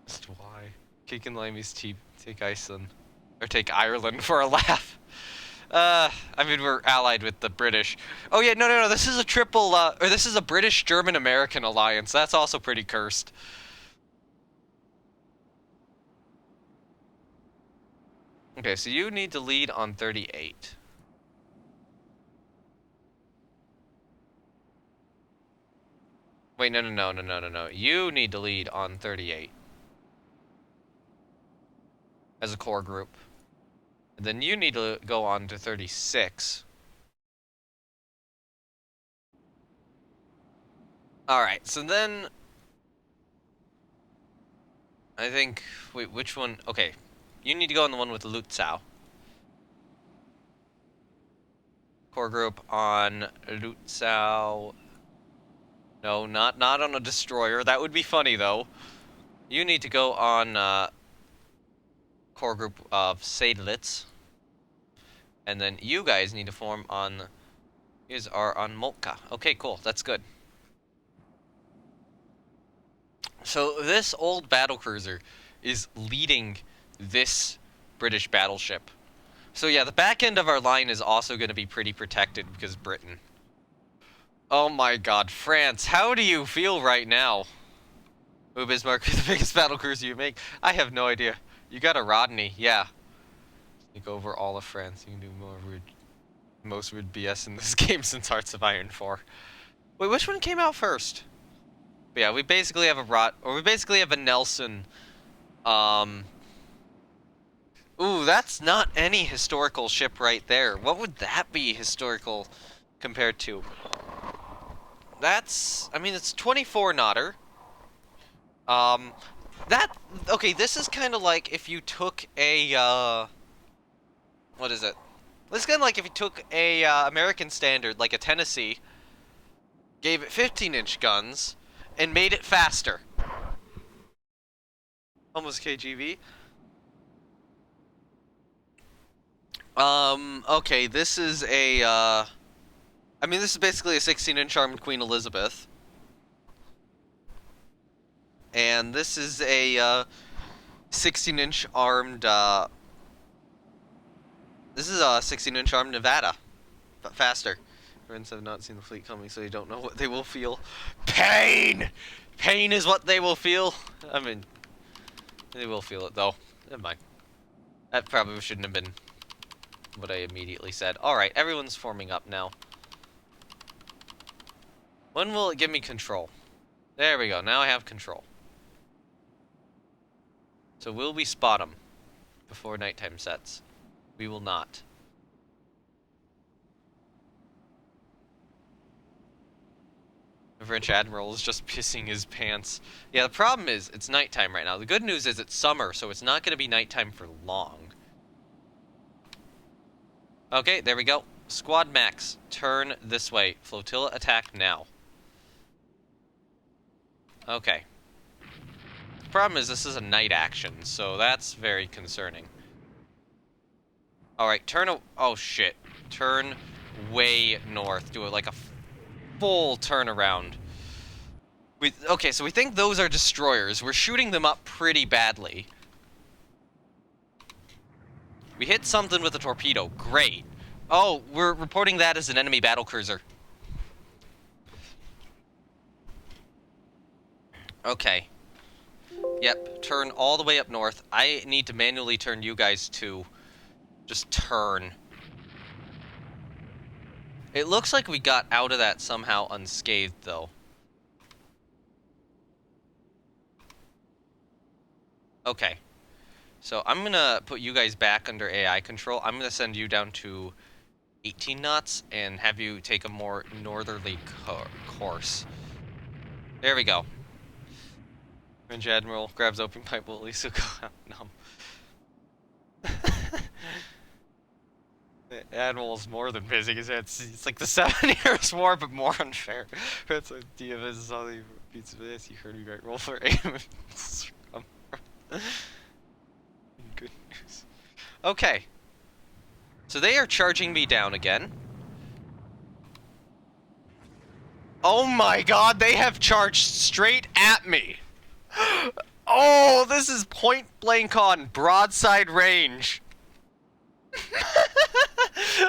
Just why? Cake and Limeys take Iceland. Or take Ireland for a laugh. I mean, we're allied with the British. Oh yeah, no, this is a triple, or this is a British-German-American alliance. That's also pretty cursed. Okay, so you need to lead on 38. Wait, no. You need to lead on 38. As a core group. And then you need to go on to 36. Alright, so then... I think... Wait, which one? Okay. You need to go on the one with Lutzow. Core group on Lutzow... No, not on a destroyer. That would be funny, though. You need to go on, core group of Seydlitz. And then you guys need to form on... Yous are on Moltke. Okay, cool. That's good. So this old battlecruiser is leading this British battleship. So yeah, the back end of our line is also going to be pretty protected because Britain. Oh my god, France, how do you feel right now? Ooh, Bismarck is the biggest battlecruiser you make. I have no idea. You got a Rodney, yeah. Take over all of France. You can do most weird BS in this game since Hearts of Iron 4. Wait, which one came out first? But yeah, we basically have a Nelson. Ooh, that's not any historical ship right there. What would that be historical compared to? That's, I mean, it's 24 knotter. Okay, this is kind of like if you took a, what is it? This is kind of like if you took a, American standard, like a Tennessee, gave it 15-inch guns, and made it faster. Almost KGV. Okay, this is a, I mean, this is basically a 16-inch armed Queen Elizabeth. And this is a, 16-inch armed, this is a 16-inch armed Nevada. But faster. Friends have not seen the fleet coming, so they don't know what they will feel. Pain! Pain is what they will feel. I mean, they will feel it, though. Never mind. That probably shouldn't have been what I immediately said. Alright, everyone's forming up now. When will it give me control? There we go, now I have control. So will we spot them before nighttime sets? We will not. The French Admiral is just pissing his pants. Yeah, the problem is, it's nighttime right now. The good news is it's summer, so it's not going to be nighttime for long. Okay, there we go. Squad Max, turn this way. Flotilla attack now. Okay. The problem is this is a night action, so that's very concerning. Alright, oh shit. Turn way north. Do it like a full turnaround. Okay, so we think those are destroyers. We're shooting them up pretty badly. We hit something with a torpedo. Great. Oh, we're reporting that as an enemy battlecruiser. Okay. Yep, turn all the way up north. I need to manually turn you guys to... Just turn. It looks like we got out of that somehow unscathed, though. Okay. So I'm gonna put you guys back under AI control. I'm gonna send you down to 18 knots and have you take a more northerly course. There we go. French Admiral grabs open pipe, will at least go out numb. The Admiral's more than busy. It's like the 7 Years' War, but more unfair. That's what Diaz is all the beats of this. You heard me right. Roll for aim. Good news. Okay. So they are charging me down again. Oh my god, they have charged straight at me. Oh, this is point blank on broadside range.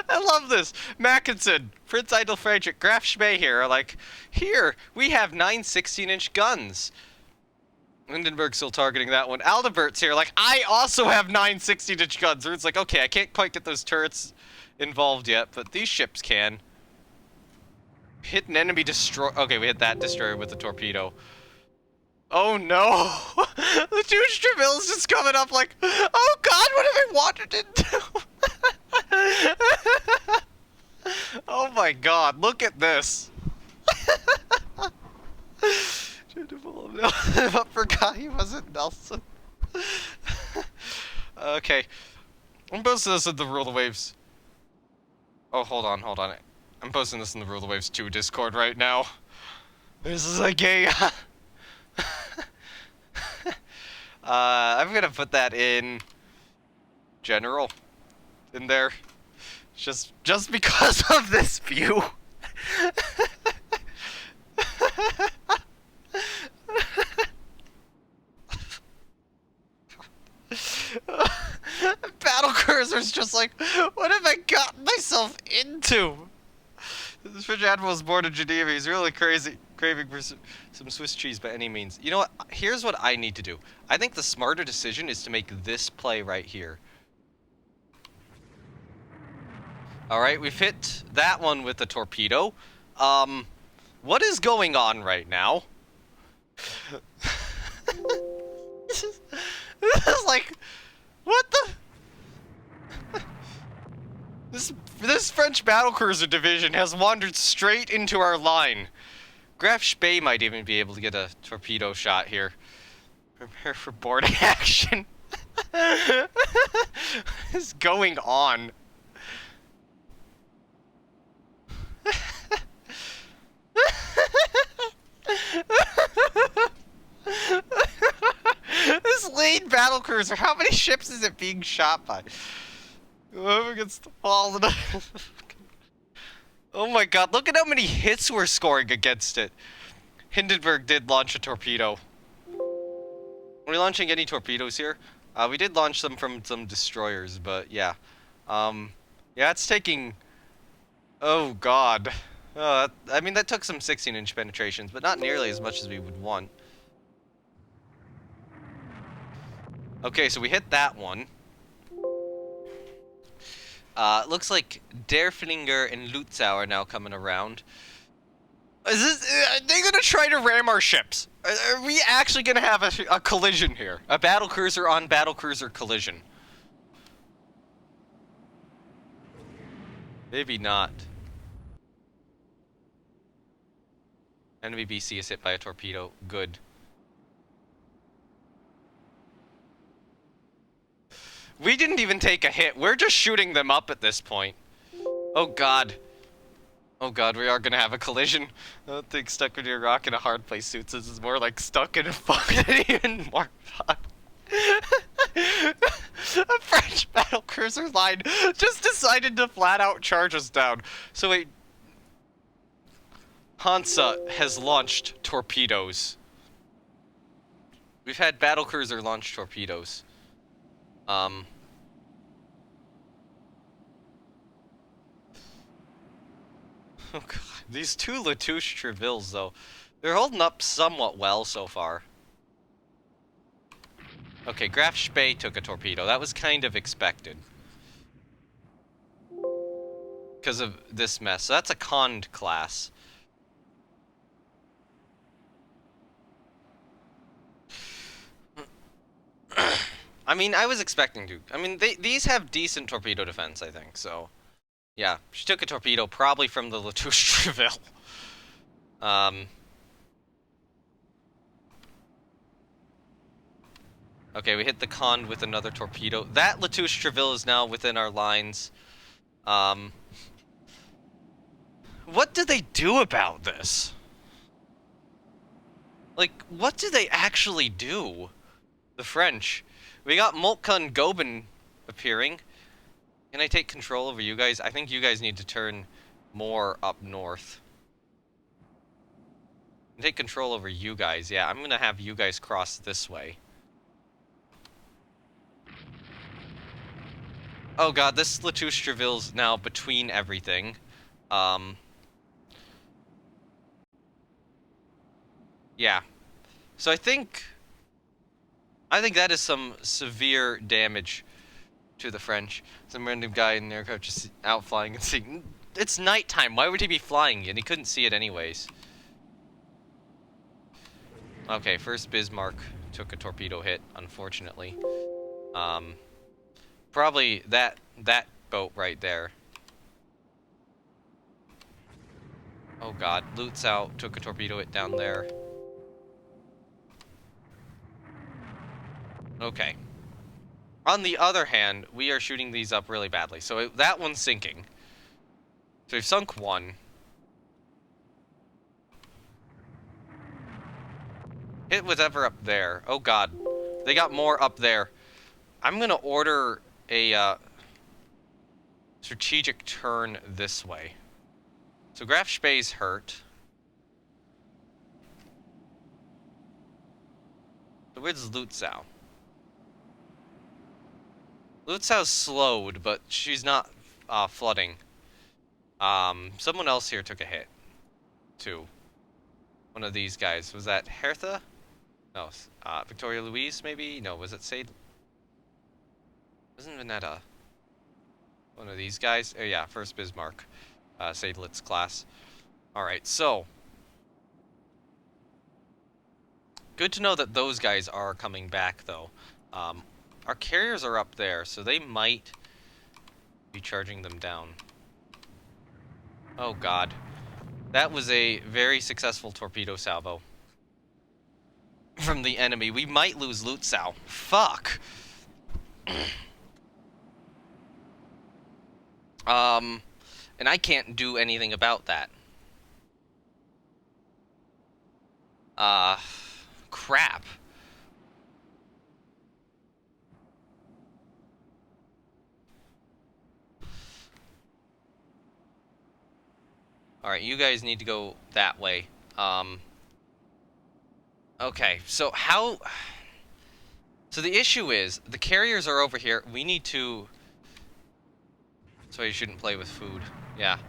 I love this. Mackinson, Prince Idle Frederick, Graf Schmey here are like, here, we have 9 16-inch guns. Lindenberg's still targeting that one. Aldebert's here like, I also have 9 16-inch guns. Or it's like, okay, I can't quite get those turrets involved yet, but these ships can. Hit an enemy destroyer. Okay, we hit that destroyer with the torpedo. Oh no! The huge Treville's just coming up like, oh god, what have I wandered into? Oh my god, look at this. Tried to pull him up, forgot he wasn't Nelson. Okay. I'm posting this in the Rule the Waves. Oh, hold on. I'm posting this in the Rule the Waves 2 Discord right now. This is like a... I'm gonna put that in general in there, just because of this view. Battlecruisers just like, what have I gotten myself into? This French Admiral was born in Geneva. He's really crazy, craving for some Swiss cheese by any means. You know what? Here's what I need to do. I think the smarter decision is to make this play right here. Alright, we've hit that one with the torpedo. What is going on right now? This is like... What the... This French battlecruiser division has wandered straight into our line. Graf Spee might even be able to get a torpedo shot here. Prepare for boarding action. What is going on? This lead battlecruiser, how many ships is it being shot by? Whoever gets the fall of the... Oh my god, look at how many hits we're scoring against it. Hindenburg did launch a torpedo. Are we launching any torpedoes here? We did launch them from some destroyers, but yeah. Yeah, it's taking... Oh god. I mean, that took some 16-inch penetrations, but not nearly as much as we would want. Okay, so we hit that one. Looks like Derflinger and Lutzow are now coming around. Are they gonna try to ram our ships? Are we actually gonna have a collision here? A battlecruiser on battlecruiser collision? Maybe not. Enemy BC is hit by a torpedo. Good. We didn't even take a hit. We're just shooting them up at this point. Oh god. Oh god, we are gonna have a collision. I don't think stuck in your rock in a hard place suits. This is more like stuck in a fucking even more fun. A French battlecruiser line just decided to flat out charge us down. So wait. Hansa has launched torpedoes. We've had battlecruiser launch torpedoes. Oh god, these two Latouche Trevilles though, they're holding up somewhat well so far. Okay, Graf Spee took a torpedo. That was kind of expected. Because of this mess. So that's a Cond class. I mean, I was expecting to. I mean, these have decent torpedo defense, I think, so... Yeah, she took a torpedo, probably from the Latouche Treville. Okay, we hit the Cond with another torpedo. That Latouche Treville is now within our lines. What do they do about this? Like, what do they actually do? The French. We got Moltka and Goben appearing. Can I take control over you guys? I think you guys need to turn more up north. Take control over you guys. Yeah, I'm gonna have you guys cross this way. Oh god, this Latouche Treville's now between everything. Yeah. So I think that is some severe damage to the French. Some random guy in the aircraft just out flying and seeing. It's nighttime. Why would he be flying? And he couldn't see it anyways. Okay, first Bismarck took a torpedo hit, unfortunately. Probably that boat right there. Oh god, Lutzow took a torpedo hit down there. Okay. On the other hand, we are shooting these up really badly. So that one's sinking. So we've sunk one. Hit whatever up there. Oh god. They got more up there. I'm gonna order a strategic turn this way. So Graf Spee's hurt. So where's Lutzow? Lutzow's slowed, but she's not flooding. Someone else here took a hit, too. One of these guys. Was that Hertha? No. Victoria Louise, maybe? No, was it Sade? Wasn't Veneta one of these guys? Oh, yeah, first Bismarck. Sadelitz class. Alright, so. Good to know that those guys are coming back, though. Our carriers are up there, so they might be charging them down. Oh, God. That was a very successful torpedo salvo from the enemy. We might lose Lutzow. Fuck. And I can't do anything about that. Crap. Alright, you guys need to go that way. Okay, so how... So the issue is, the carriers are over here. We need to... So you shouldn't play with food. Yeah.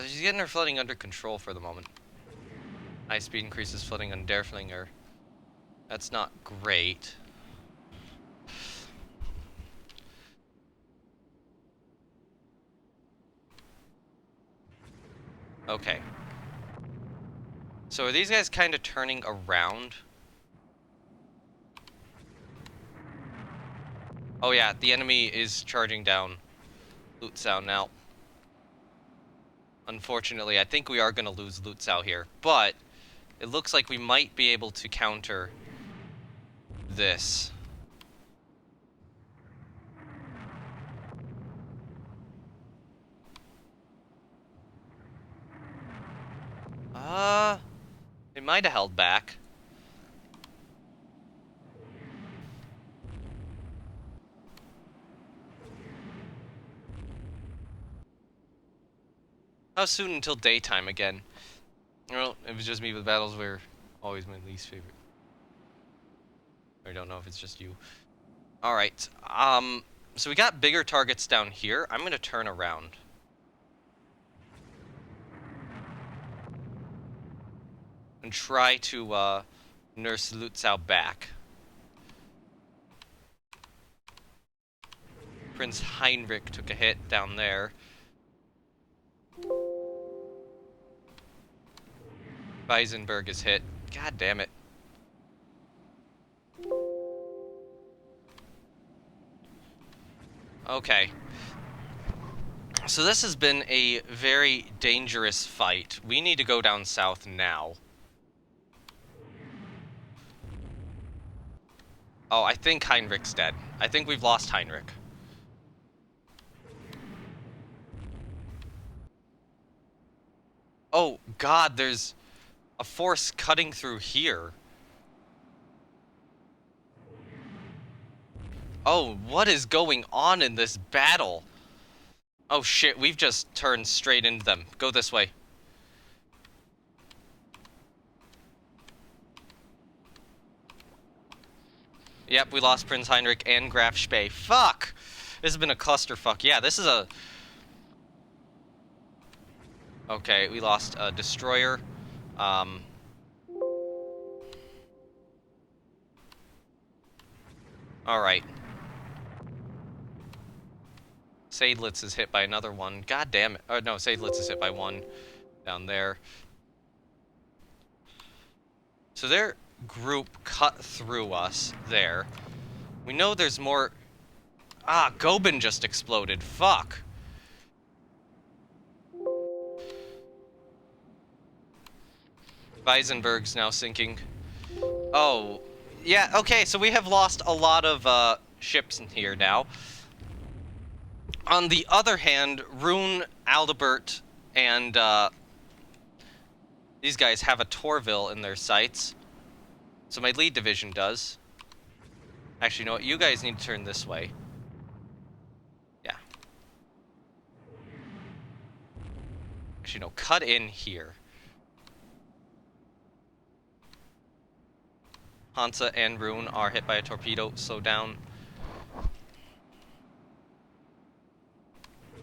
She's getting her flooding under control for the moment. High speed increases flooding on Derflinger. That's not great. Okay. So are these guys kind of turning around? Oh yeah, the enemy is charging down Lutzow now. Unfortunately, I think we are going to lose Lutzow here, but it looks like we might be able to counter this. It might have held back. How soon until daytime again? Well, it was just me, but battles were always my least favorite. I don't know if it's just you. Alright, so we got bigger targets down here. I'm gonna turn around. And try to, nurse Lutzow back. Prince Heinrich took a hit down there. Weisenberg is hit. God damn it. Okay. So this has been a very dangerous fight. We need to go down south now. Oh, I think Heinrich's dead. I think we've lost Heinrich. Oh, God, there's a force cutting through here. Oh, what is going on in this battle? Oh shit, we've just turned straight into them. Go this way. Yep, we lost Prince Heinrich and Graf Spee. Fuck! This has been a clusterfuck. Yeah, this is a... Okay, we lost a destroyer. Alright. Seydlitz is hit by another one. God damn it. Oh, no, Seydlitz is hit by one down there. So their group cut through us there. We know there's more... Ah, Gobin just exploded. Fuck. Weisenberg's now sinking. Oh, yeah, okay, so we have lost a lot of ships in here now. On the other hand, Rune, Aldebert, and these guys have a Torville in their sights. So my lead division does. Actually, you know what? You guys need to turn this way. Yeah. Actually, no, cut in here. Hansa and Rune are hit by a torpedo. Slow down.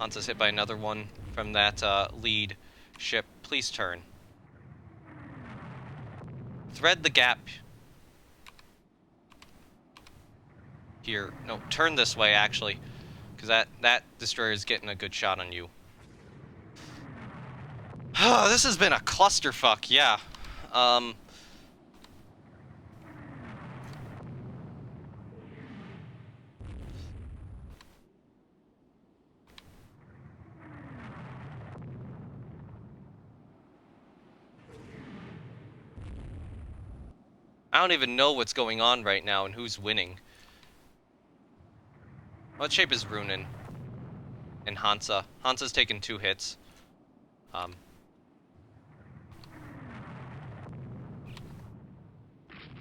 Hansa's hit by another one from that lead ship. Please turn. Thread the gap. Here. No, turn this way, actually. Because that destroyer is getting a good shot on you. This has been a clusterfuck, yeah. I don't even know what's going on right now and who's winning. What shape is Rune in? And Hansa. Hansa's taken 2 hits.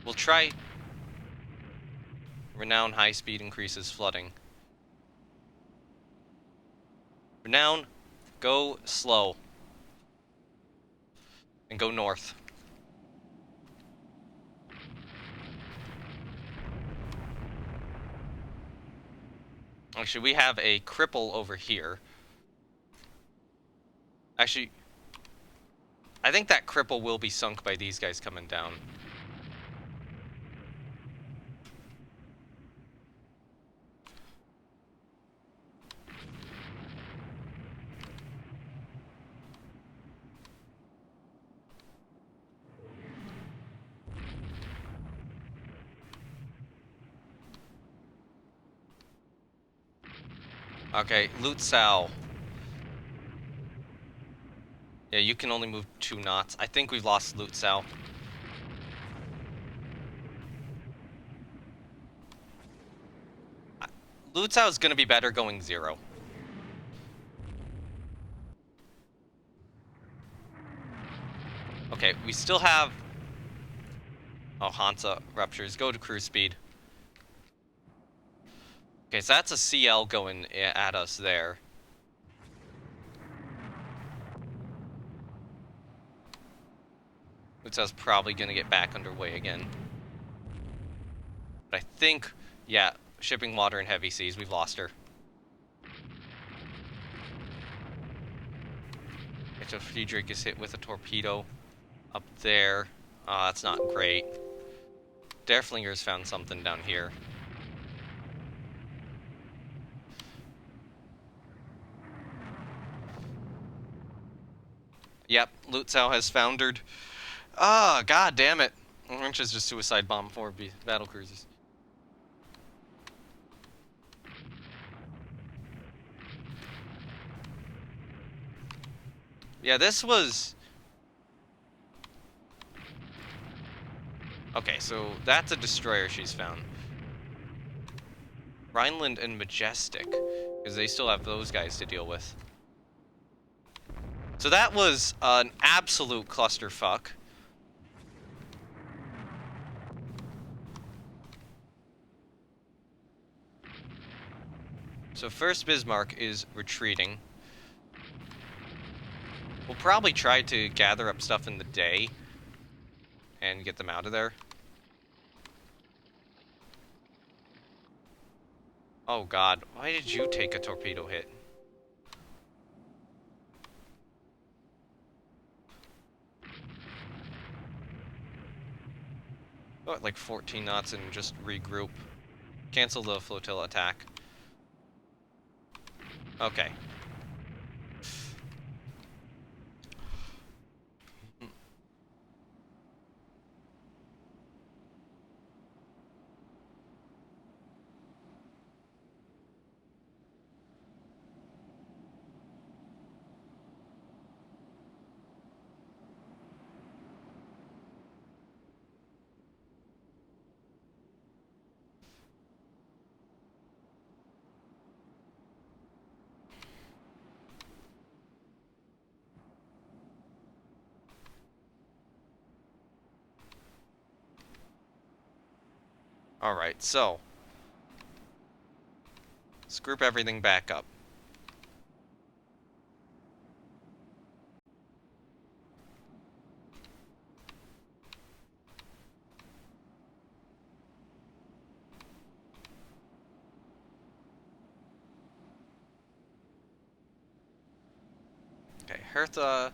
We'll try... Renown high speed increases flooding. Renown, go slow. And go north. Actually, we have a cripple over here. Actually, I think that cripple will be sunk by these guys coming down. Okay, Lutzow. Yeah, you can only move 2 knots. I think we've lost Lutzow. Lutzow is going to be better going 0. Okay, we still have... Oh, Hansa ruptures. Go to cruise speed. Okay, so that's a CL going at us there. Lutzow's probably going to get back underway again. But I think, yeah, shipping water in heavy seas, we've lost her. Okay, so Friedrich is hit with a torpedo up there. That's not great. Derflinger's found something down here. Yep, Lutzow has foundered. Ah, god damn it. Wrench is just suicide bomb 4 battlecruisers. Yeah, this was... Okay, so that's a destroyer she's found. Rhineland and Majestic, because they still have those guys to deal with. So that was an absolute clusterfuck. So first Bismarck is retreating. We'll probably try to gather up stuff in the day and get them out of there. Oh god, why did you take a torpedo hit? Oh, like 14 knots and just regroup. Cancel the flotilla attack. Okay. Alright, so let's group everything back up. Okay, Hertha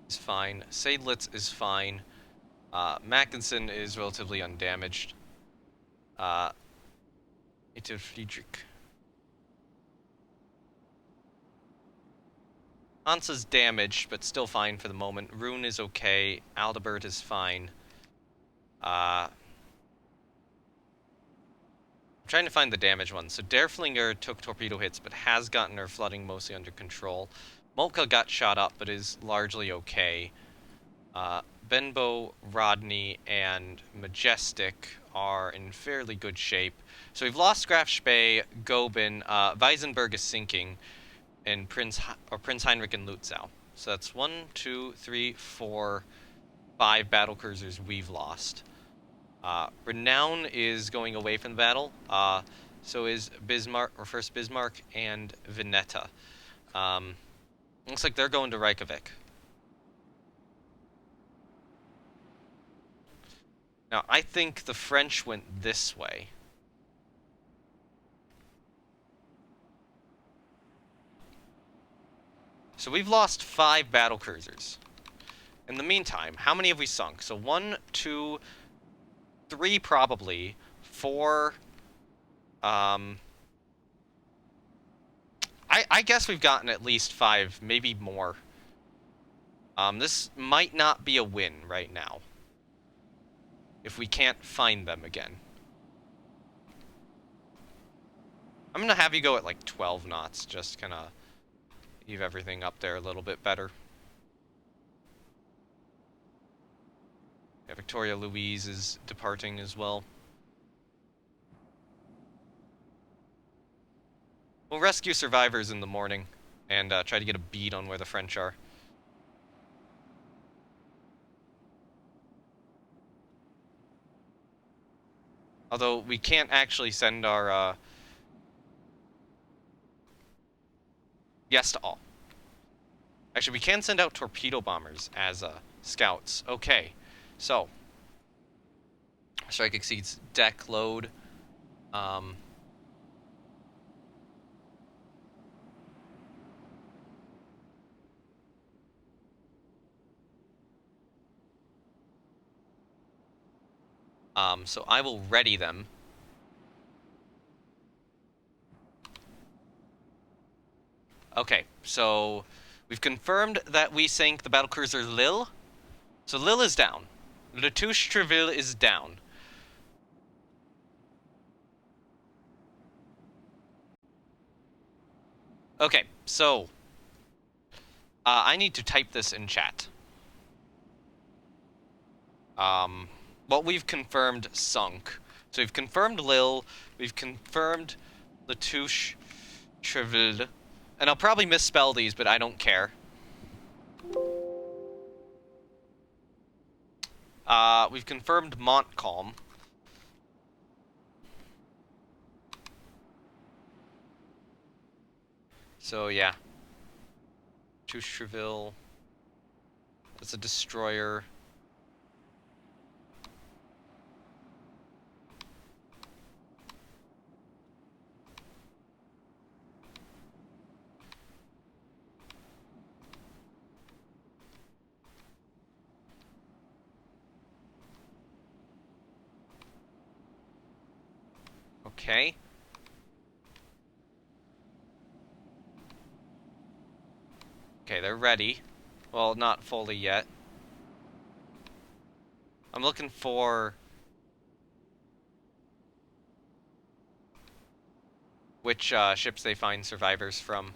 is fine. Seydlitz is fine. Mackinson is relatively undamaged. Into Friedrich. Hansa's damaged, but still fine for the moment. Rune is okay. Aldebert is fine. I'm trying to find the damaged ones. So Derflinger took torpedo hits, but has gotten her flooding mostly under control. Moltke got shot up, but is largely okay. Benbow, Rodney, and Majestic are in fairly good shape. So we've lost Graf Spee, Gobin, Weisenberg is sinking, and Prince Heinrich and Lutzow. So that's 1, 2, 3, 4, 5 battlecruisers we've lost. Renown is going away from the battle. So is Bismarck, or first Bismarck, and Veneta. Looks like they're going to Reykjavik. Now, I think the French went this way. So we've lost 5 battlecruisers. In the meantime, how many have we sunk? So 1, 2, 3 probably, 4... I guess we've gotten at least 5, maybe more. This might not be a win right now, if we can't find them again. I'm gonna have you go at like 12 knots, just kind of leave everything up there a little bit better. Yeah, Victoria Louise is departing as well. We'll rescue survivors in the morning and try to get a bead on where the French are. Although we can't actually send our yes to all. Actually, we can send out torpedo bombers as scouts. Okay, so strike exceeds deck load. So I will ready them. Okay, so we've confirmed that we sank the battlecruiser Lille. So Lille is down. Le Touche Treville is down. Okay, so I need to type this in chat. Well, we've confirmed sunk. So we've confirmed Lille, we've confirmed Le Touche Treville, and I'll probably misspell these, but I don't care. We've confirmed Montcalm. So yeah. Touche Treville. That's a destroyer. Okay. Okay, they're ready. Well, not fully yet. I'm looking for which ships they find survivors from.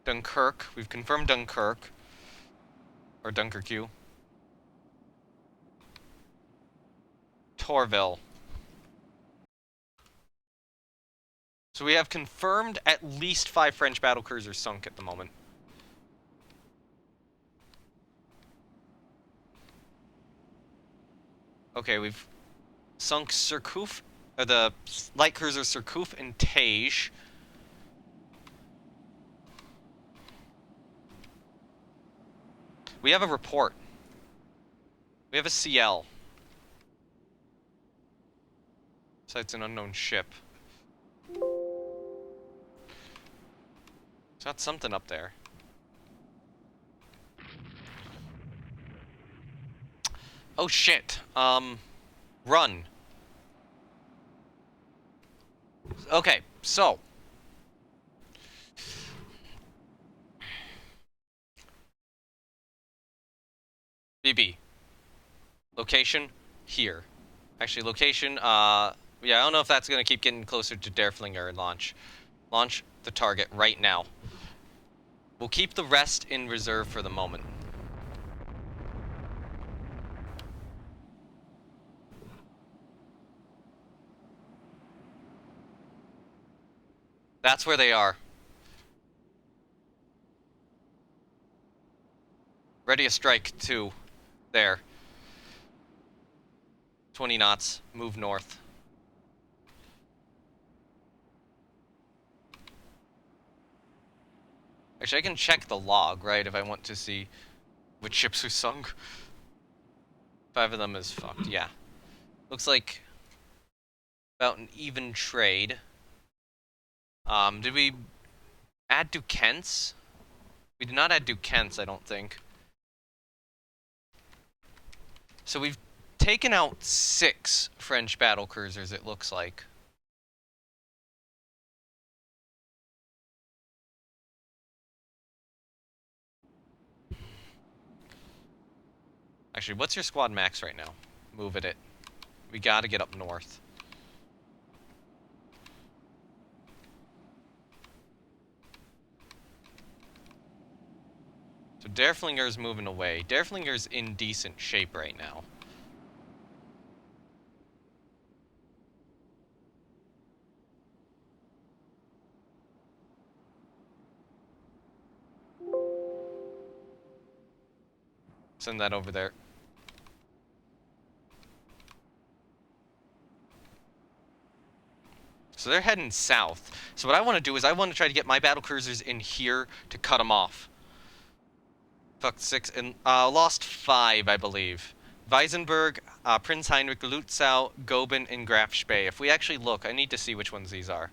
Dunkirk. We've confirmed Dunkirk. Or Dunkerque. Torville. So we have confirmed at least 5 French battlecruisers sunk at the moment. Okay, we've sunk Surcouf, or the light cruiser Surcouf and Tage. We have a report. We have a CL. Sights an unknown ship. It's got something up there. Oh shit. Run. Okay, so. BB. Location, here. Actually, location, yeah, I don't know if that's gonna keep getting closer to Derflinger and launch. Launch the target right now. We'll keep the rest in reserve for the moment. That's where they are. Ready a strike, 2. There. 20 knots. Move north. Actually, I can check the log, right, if I want to see which ships we sunk. 5 of them is fucked, yeah. Looks like about an even trade. Did we add Duquesnes? We did not add Duquesnes, I don't think. So we've taken out 6 French battlecruisers, it looks like. Actually, what's your squad max right now? Move it. We gotta get up north. So Derflinger's moving away. Derflinger's in decent shape right now. Send that over there. So they're heading south. So what I want to do is I want to try to get my battlecruisers in here to cut them off. Fuck 6 and lost 5, I believe. Weisenberg, Prinz Heinrich, Lutzau, Goben, and Graf Spee. If we actually look, I need to see which ones these are.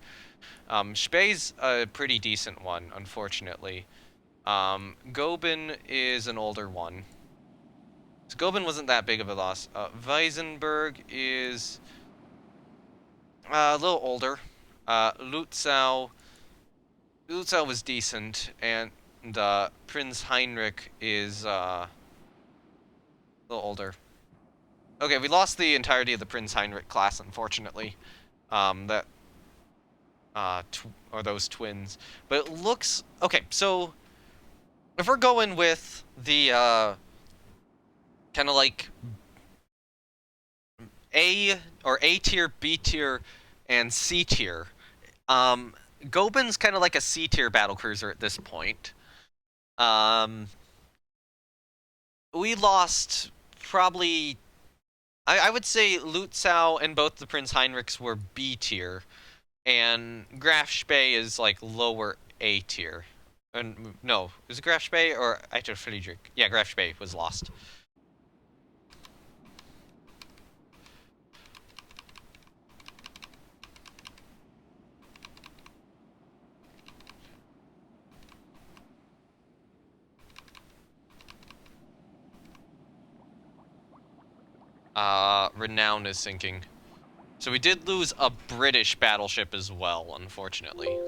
Spee's a pretty decent one, unfortunately. Goben is an older one. So Goben wasn't that big of a loss. Weisenberg is a little older. Lutzau was decent, and Prinz Heinrich is a little older. Okay, we lost the entirety of the Prinz Heinrich class, unfortunately. Or those twins. But it looks... Okay, so... If we're going with the, kind of like... A tier, B tier, and C tier. Goben's kind of like a C tier battlecruiser at this point. We lost probably... I would say Lutzau and both the Prinz Heinrichs were B tier, and Graf Spee is like lower A tier. And no, is it Graf Spee or Eicher Friedrich? Yeah, Graf Spee was lost. Renown is sinking. So we did lose a British battleship as well, unfortunately.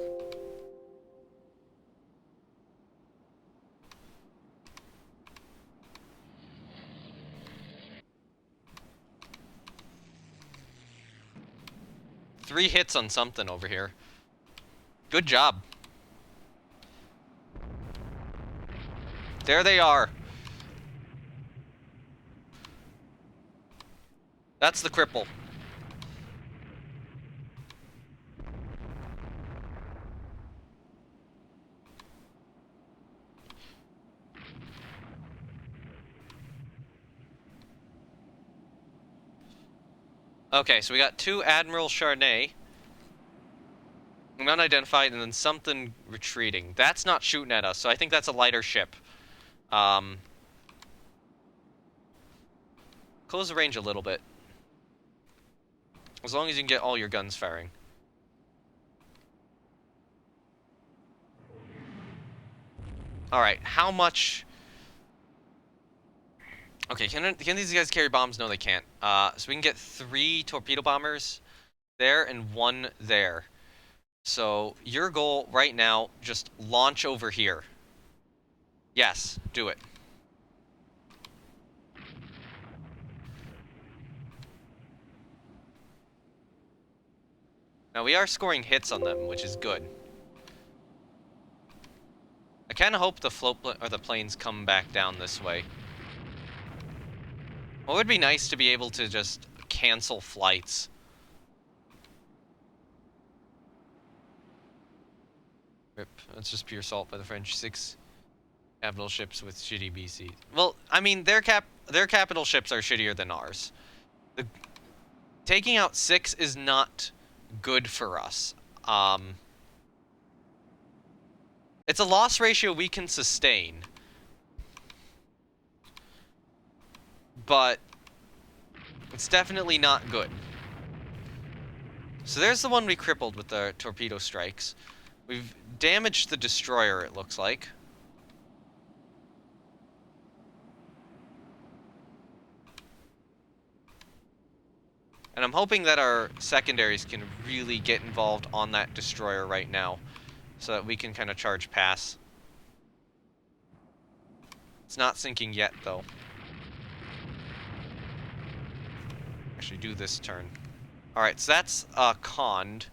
Three hits on something over here. Good job. There they are. That's the cripple. Okay, so we got two Admiral Charnay. Unidentified, and then something retreating. That's not shooting at us, so I think that's a lighter ship. Close the range a little bit. As long as you can get all your guns firing. Alright, how much... Okay, can these guys carry bombs? No, they can't. So we can get 3 torpedo bombers there and 1 there. So your goal right now, just launch over here. Yes, do it. Now we are scoring hits on them, which is good. I kind of hope the the planes come back down this way. Well, it would be nice to be able to just cancel flights. Rip. That's just pure salt by the French. 6 capital ships with shitty BC. Well, I mean, their capital ships are shittier than ours. Taking out 6 is not good for us. It's a loss ratio we can sustain. But it's definitely not good. So there's the one we crippled with the torpedo strikes. We've damaged the destroyer, it looks like. And I'm hoping that our secondaries can really get involved on that destroyer right now, so that we can kind of charge pass. It's not sinking yet, though. actually do this turn. Alright, so that's a Cond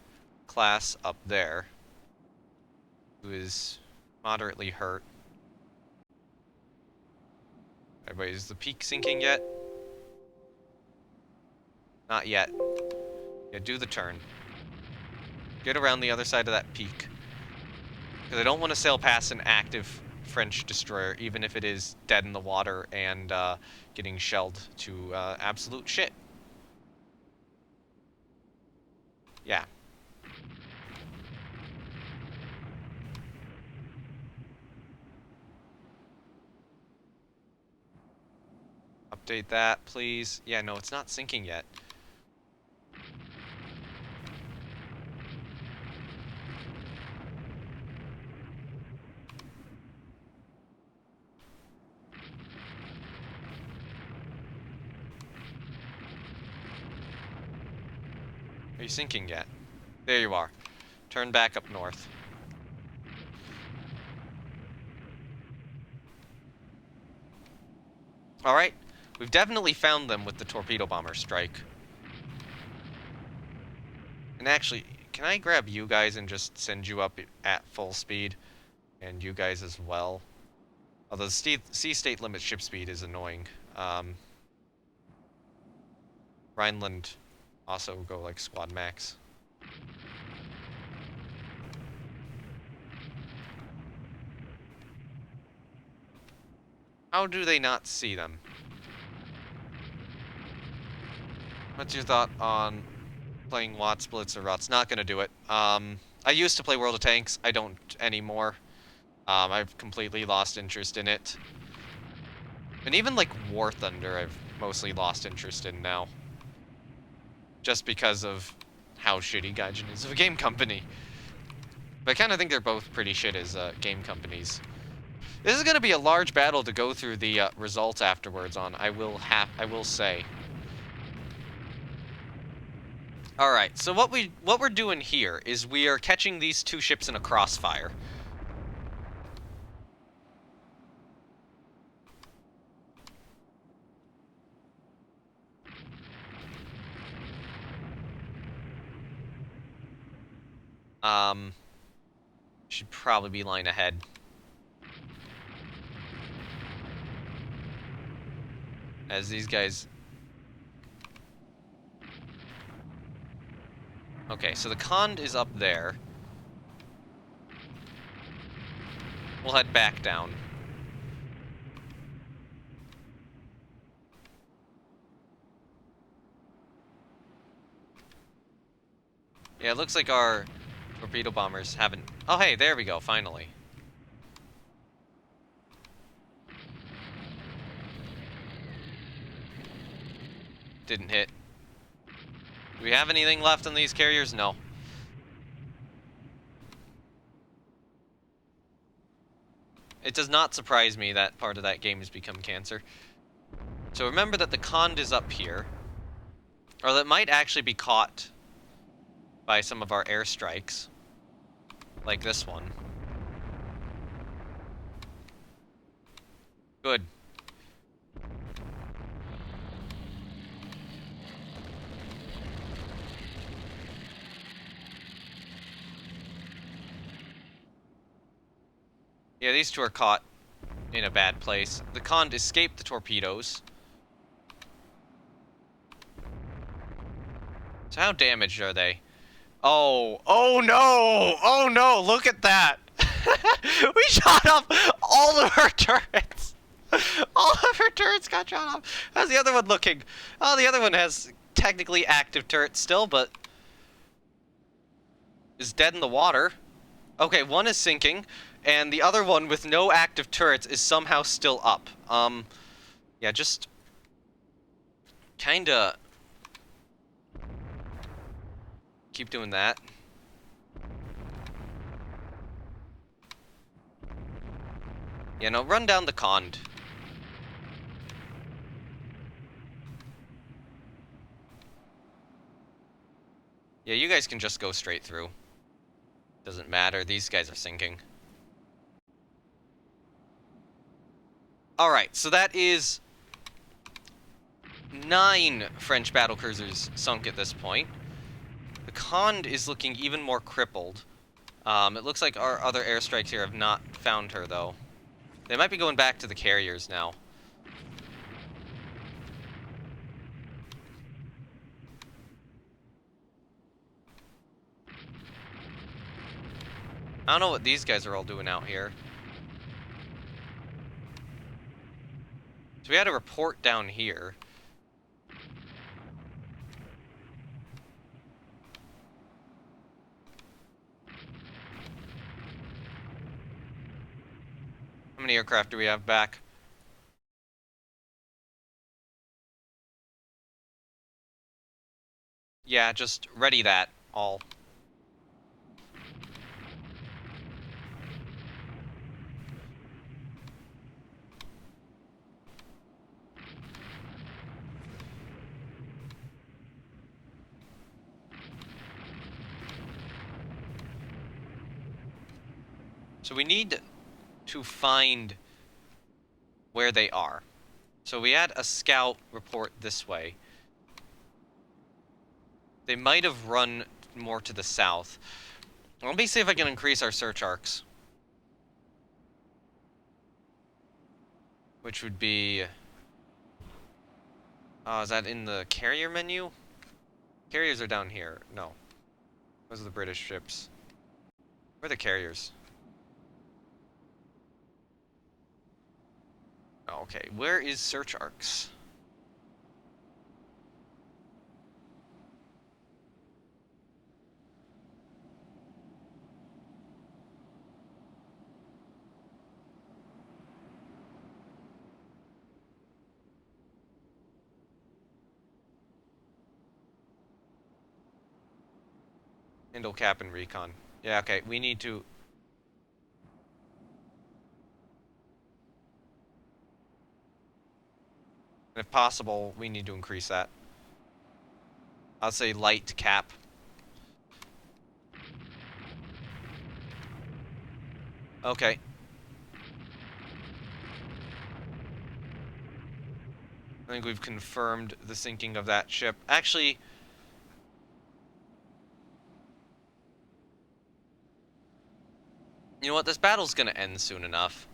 class up there, who is moderately hurt. Wait, is the peak sinking yet? Not yet. Yeah, do the turn. Get around the other side of that peak. Because I don't want to sail past an active French destroyer, even if it is dead in the water and getting shelled to absolute shit. Yeah. Update that, please. Yeah, no, it's not sinking yet. Are you sinking yet? There you are. Turn back up north. Alright. We've definitely found them with the torpedo bomber strike. And actually, can I grab you guys and just send you up at full speed? And you guys as well? Although the sea state limit ship speed is annoying. Rhineland also go like squad max. How do they not see them? What's your thought on playing Watt Splits or Rots? Not gonna do it. I used to play World of Tanks. I don't anymore. I've completely lost interest in it. And even like War Thunder, I've mostly lost interest in now. Just because of how shitty Gaijin is of a game company. But I kind of think they're both pretty shit as game companies. This is going to be a large battle to go through the results afterwards on, I will say. Alright, so what we're doing here is we are catching these two ships in a crossfire. Should probably be line ahead. As these guys... Okay, so the Cond is up there. We'll head back down. Yeah, it looks like our torpedo bombers haven't... Oh, hey, there we go, finally. Didn't hit. Do we have anything left on these carriers? No. It does not surprise me that part of that game has become cancer. So remember that the Cond is up here. Or that might actually be caught by some of our airstrikes. Like this one. Good. Yeah, these two are caught in a bad place. The Cond escaped the torpedoes. So how damaged are they? Oh, oh no! Oh no, look at that! We shot off all of our turrets! All of our turrets got shot off! How's the other one looking? Oh, the other one has technically active turrets still, but is dead in the water. Okay, one is sinking, and the other one with no active turrets is somehow still up. Yeah, just kinda keep doing that. Yeah, no, run down the Cond. Yeah, you guys can just go straight through. Doesn't matter, these guys are sinking. Alright, so that is 9 French battlecruisers sunk at this point. The Conde is looking even more crippled. It looks like our other airstrikes here have not found her, though. They might be going back to the carriers now. I don't know what these guys are all doing out here. So we had a report down here. How many aircraft do we have back? Yeah, just ready that, all. So we need to find where they are. So we had a scout report this way. They might have run more to the south. Let me see if I can increase our search arcs. Which would be... is that in the carrier menu? Carriers are down here. No. Those are the British ships. Where are the carriers? Oh, okay. Where is search arcs? Indle cap and recon. Yeah, okay. We need to... If possible, we need to increase that. I'll say light cap. Okay. I think we've confirmed the sinking of that ship. Actually... You know what? This battle's gonna end soon enough.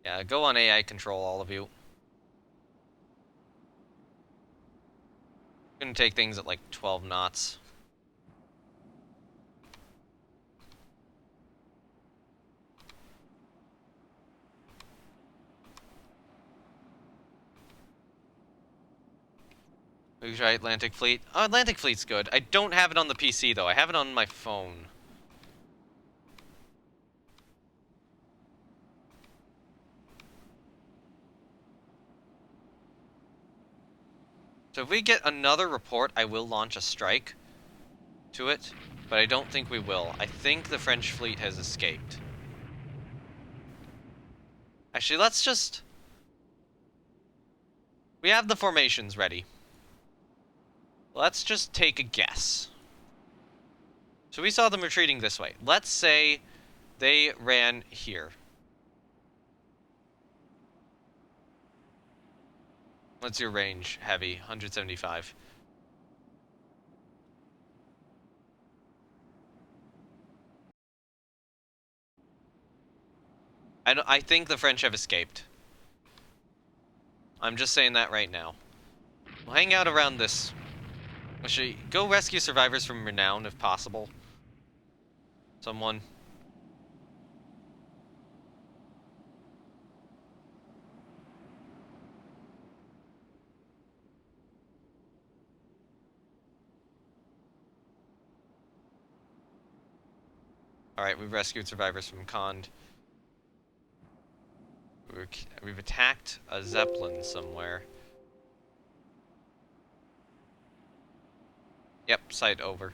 Yeah, go on AI control, all of you. Gonna take things at like 12 knots. We try Atlantic Fleet. Oh, Atlantic Fleet's good. I don't have it on the PC, though. I have it on my phone. So if we get another report, I will launch a strike to it, but I don't think we will. I think the French fleet has escaped. Actually, let's just... We have the formations ready. Let's just take a guess. So we saw them retreating this way. Let's say they ran here. What's your range? Heavy, 175. I think the French have escaped. I'm just saying that right now. We'll hang out around this. Actually, go rescue survivors from Renown if possible. Someone. Alright, we've rescued survivors from Conde. We've attacked a Zeppelin somewhere. Yep, sight over.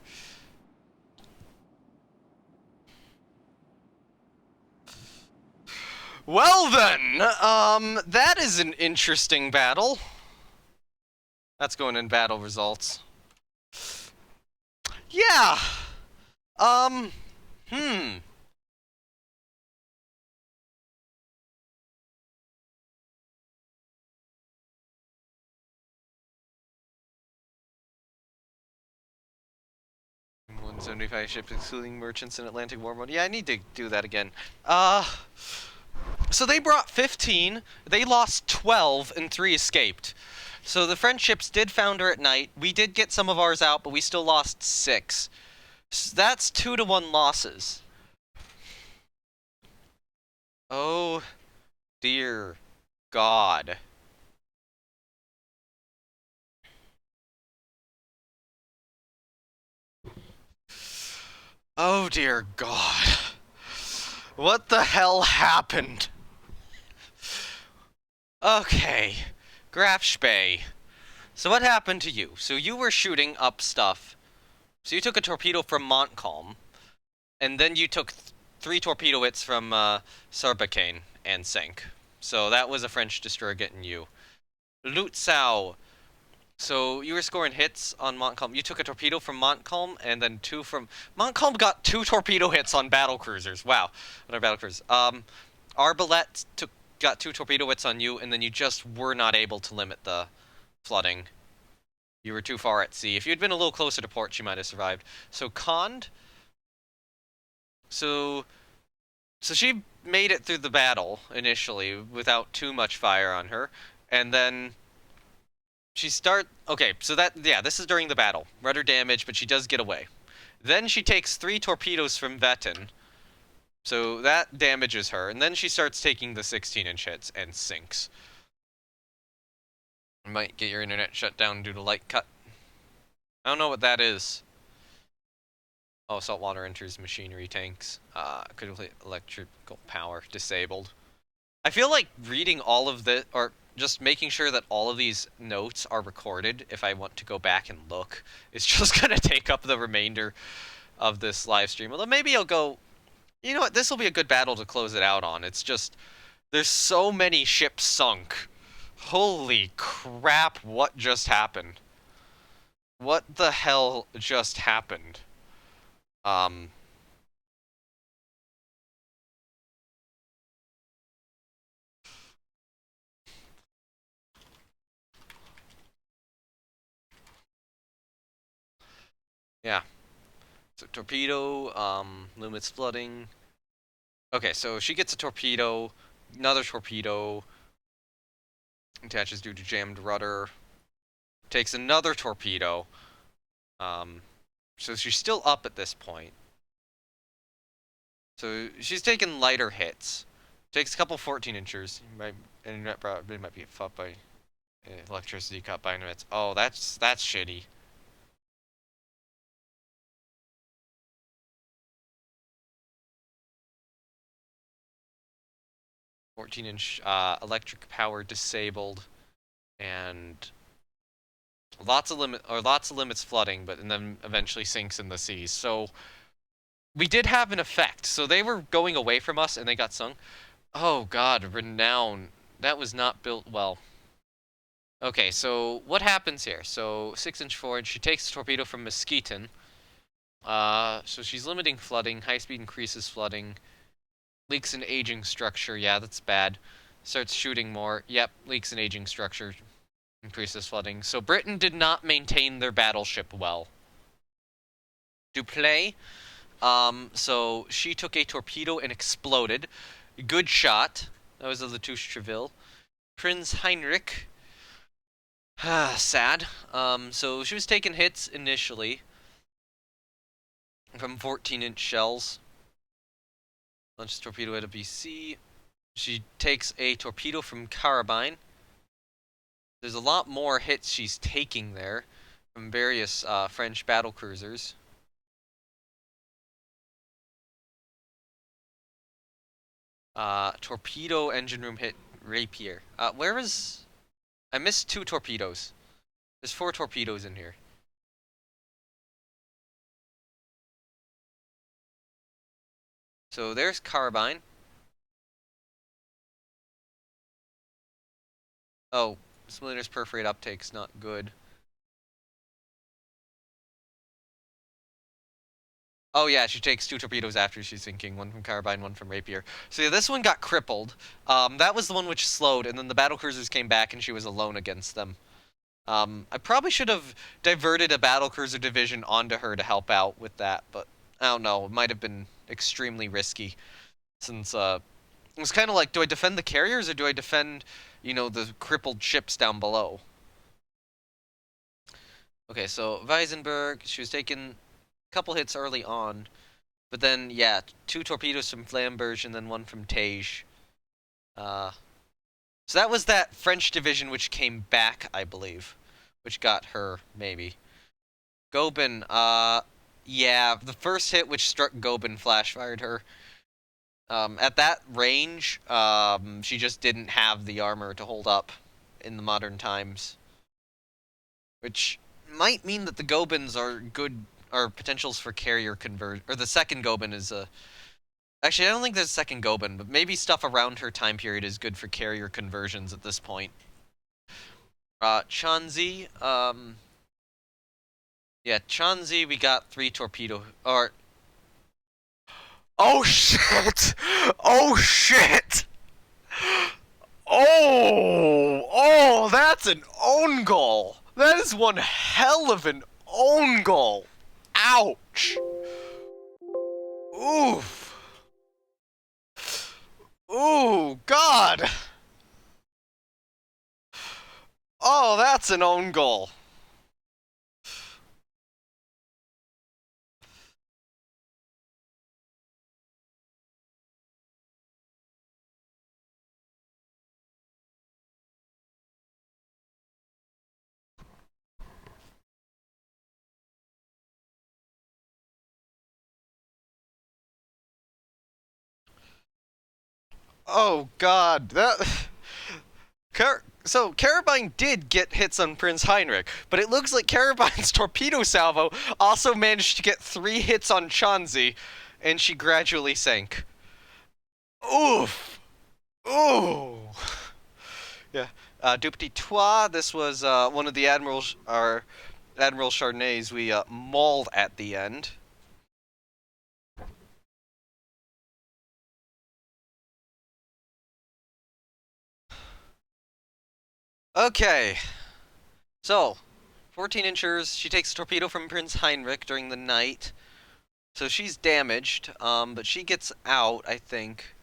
Well then, that is an interesting battle. That's going in battle results. Yeah. Hmm. 75 ships excluding merchants in Atlantic War Mode. Yeah, I need to do that again. So they brought 15, they lost 12, and 3 escaped. So the French ships did founder at night. We did get some of ours out, but we still lost 6. So that's 2-1 losses. Oh, dear God. Oh, dear God. What the hell happened? Okay, Grafspay. So what happened to you? So you were shooting up stuff. So you took a torpedo from Montcalm, and then you took 3 torpedo hits from Sarbacane and sank. So that was a French destroyer getting you. Lutzow. So you were scoring hits on Montcalm. You took a torpedo from Montcalm, and then 2 from... Montcalm got 2 torpedo hits on battlecruisers. Wow. On our battlecruisers. Arbalete got 2 torpedo hits on you, and then you just were not able to limit the flooding. You were too far at sea. If you had been a little closer to port, she might have survived. So Cond... So she made it through the battle, initially, without too much fire on her. And then... Okay, so this is during the battle. Rudder damage, but she does get away. Then she takes 3 torpedoes from Vetten. So that damages her. And then she starts taking the 16-inch hits and sinks. Might get your internet shut down due to light cut. I don't know what that is. Oh, saltwater enters machinery tanks. Critical electrical power disabled. I feel like reading all of this, or just making sure that all of these notes are recorded if I want to go back and look, is just going to take up the remainder of this live stream. Although maybe I'll go, you know what, this will be a good battle to close it out on. It's just, there's so many ships sunk. Holy crap, what just happened? What the hell just happened? Yeah. So torpedo, limits flooding. Okay, so she gets a torpedo, another torpedo, attaches due to jammed rudder, takes another torpedo. So she's still up at this point. So she's taking lighter hits. Takes a couple 14-inchers. Internet probably might be fucked by electricity cut by internet. Oh, that's shitty. (14-inch) electric power disabled, and lots of limits flooding, and then eventually sinks in the seas. So we did have an effect. So they were going away from us and they got sunk. Oh God, Renown. That was not built well. Okay, so what happens here? So 6-inch forward, she takes a torpedo from Mesquiton. So she's limiting flooding. High speed increases flooding. Leaks an aging structure. Yeah, that's bad. Starts shooting more. Yep, leaks an aging structure. Increases flooding. So Britain did not maintain their battleship well. Duplay. So she took a torpedo and exploded. Good shot. That was the Latouche Treville. Prinz Heinrich. Sad. So she was taking hits initially from 14-inch shells. Launches torpedo at a BC. She takes a torpedo from Carabine. There's a lot more hits she's taking there from various French battlecruisers. Torpedo engine room hit Rapier. Where is... I missed 2 torpedoes. There's 4 torpedoes in here. So there's Carbine. Oh, Splitter's perforate uptake's not good. Oh yeah, she takes 2 torpedoes after she's sinking, 1 from Carbine, 1 from Rapier. So yeah, this one got crippled. That was the one which slowed, and then the battlecruisers came back and she was alone against them. I probably should have diverted a battlecruiser division onto her to help out with that, but I don't know. It might have been extremely risky since it was kind of like, do I defend the carriers or do I defend, the crippled ships down below? Okay, so Weisenberg, she was taking a couple hits early on, but then yeah, two torpedoes from Flamberge and then one from Tage. Uh, so that was that French division which came back, I believe, which got her maybe. Gobin, yeah, the first hit which struck Gobin flash fired her. At that range, she just didn't have the armor to hold up in the modern times, which might mean that the Gobins are good, are potentials for carrier convert, or the second Gobin is a. Actually, I don't think there's a second Gobin, but maybe stuff around her time period is good for carrier conversions at this point. Chanzi, yeah, Chanzi, we got 3 torpedo, or. Oh shit! Oh shit! Oh, that's an own goal. That is one hell of an own goal. Ouch. Oof. Ooh, God. Oh, that's an own goal. Oh, God. So Carabine did get hits on Prince Heinrich, but it looks like Carabine's torpedo salvo also managed to get 3 hits on Chanzi, and she gradually sank. Oof. Ooh. Yeah. Deux Petits Trois, this was one of the admirals, our Admiral Chardonnay's we mauled at the end. Okay, so 14 inchers. She takes a torpedo from Prince Heinrich during the night, so she's damaged. But she gets out, I think.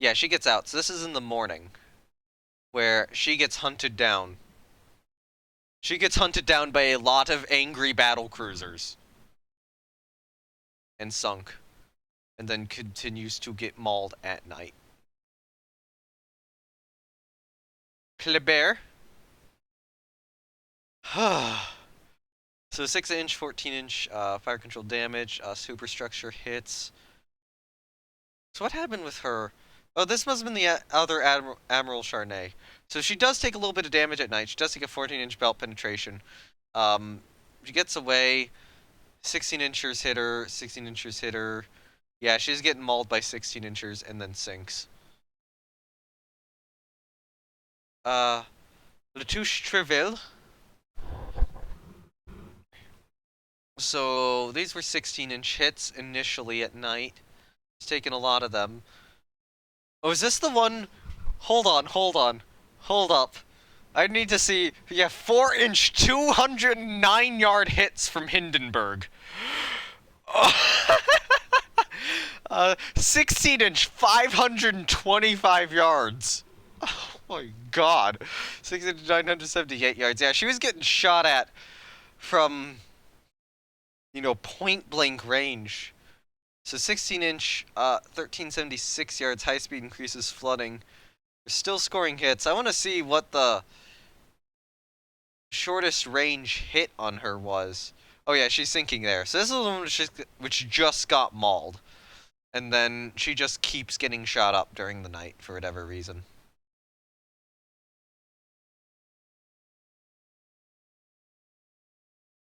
Yeah, she gets out. So this is in the morning, where she gets hunted down. She gets hunted down by a lot of angry battle cruisers and sunk, and then continues to get mauled at night. Kleber. So 6-inch, 14-inch fire control damage, superstructure hits. So what happened with her? Oh, this must have been the other Admiral Charnay. So she does take a little bit of damage at night. She does take a 14-inch belt penetration. She gets away. 16-inchers hit her. 16-inchers hit her. Yeah, she's getting mauled by 16-inchers and then sinks. Latouche Treville. So these were 16-inch hits initially at night. He's taken a lot of them. Oh, is this the one? Hold on, hold on. Hold up. I need to see. Yeah, 4-inch, 209-yard hits from Hindenburg. 16-inch, 525 yards. Oh my god. 16-inch, 978 yards. Yeah, she was getting shot at from, point blank range. So 16-inch, 1376 yards, high speed increases flooding. We're still scoring hits. I want to see what the shortest range hit on her was. Oh yeah, she's sinking there. So this is the one which just got mauled. And then she just keeps getting shot up during the night for whatever reason.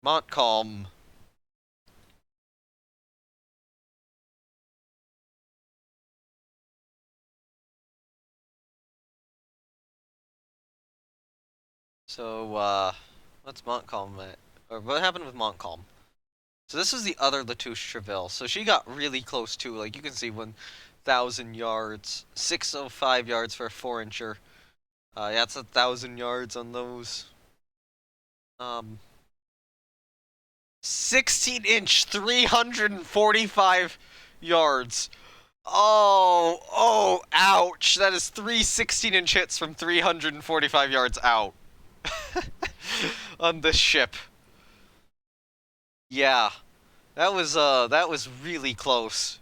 Montcalm. So, what's Montcalm at? Or what happened with Montcalm? So this is the other Latouche Treville. So she got really close too. Like you can see 1,000 yards, 605 yards for a 4-incher. Yeah, it's 1,000 yards on those. Um, 16-inch, 345 yards. Oh, ouch. That is three 16-inch hits from 345 yards out on this ship. Yeah, that was really close.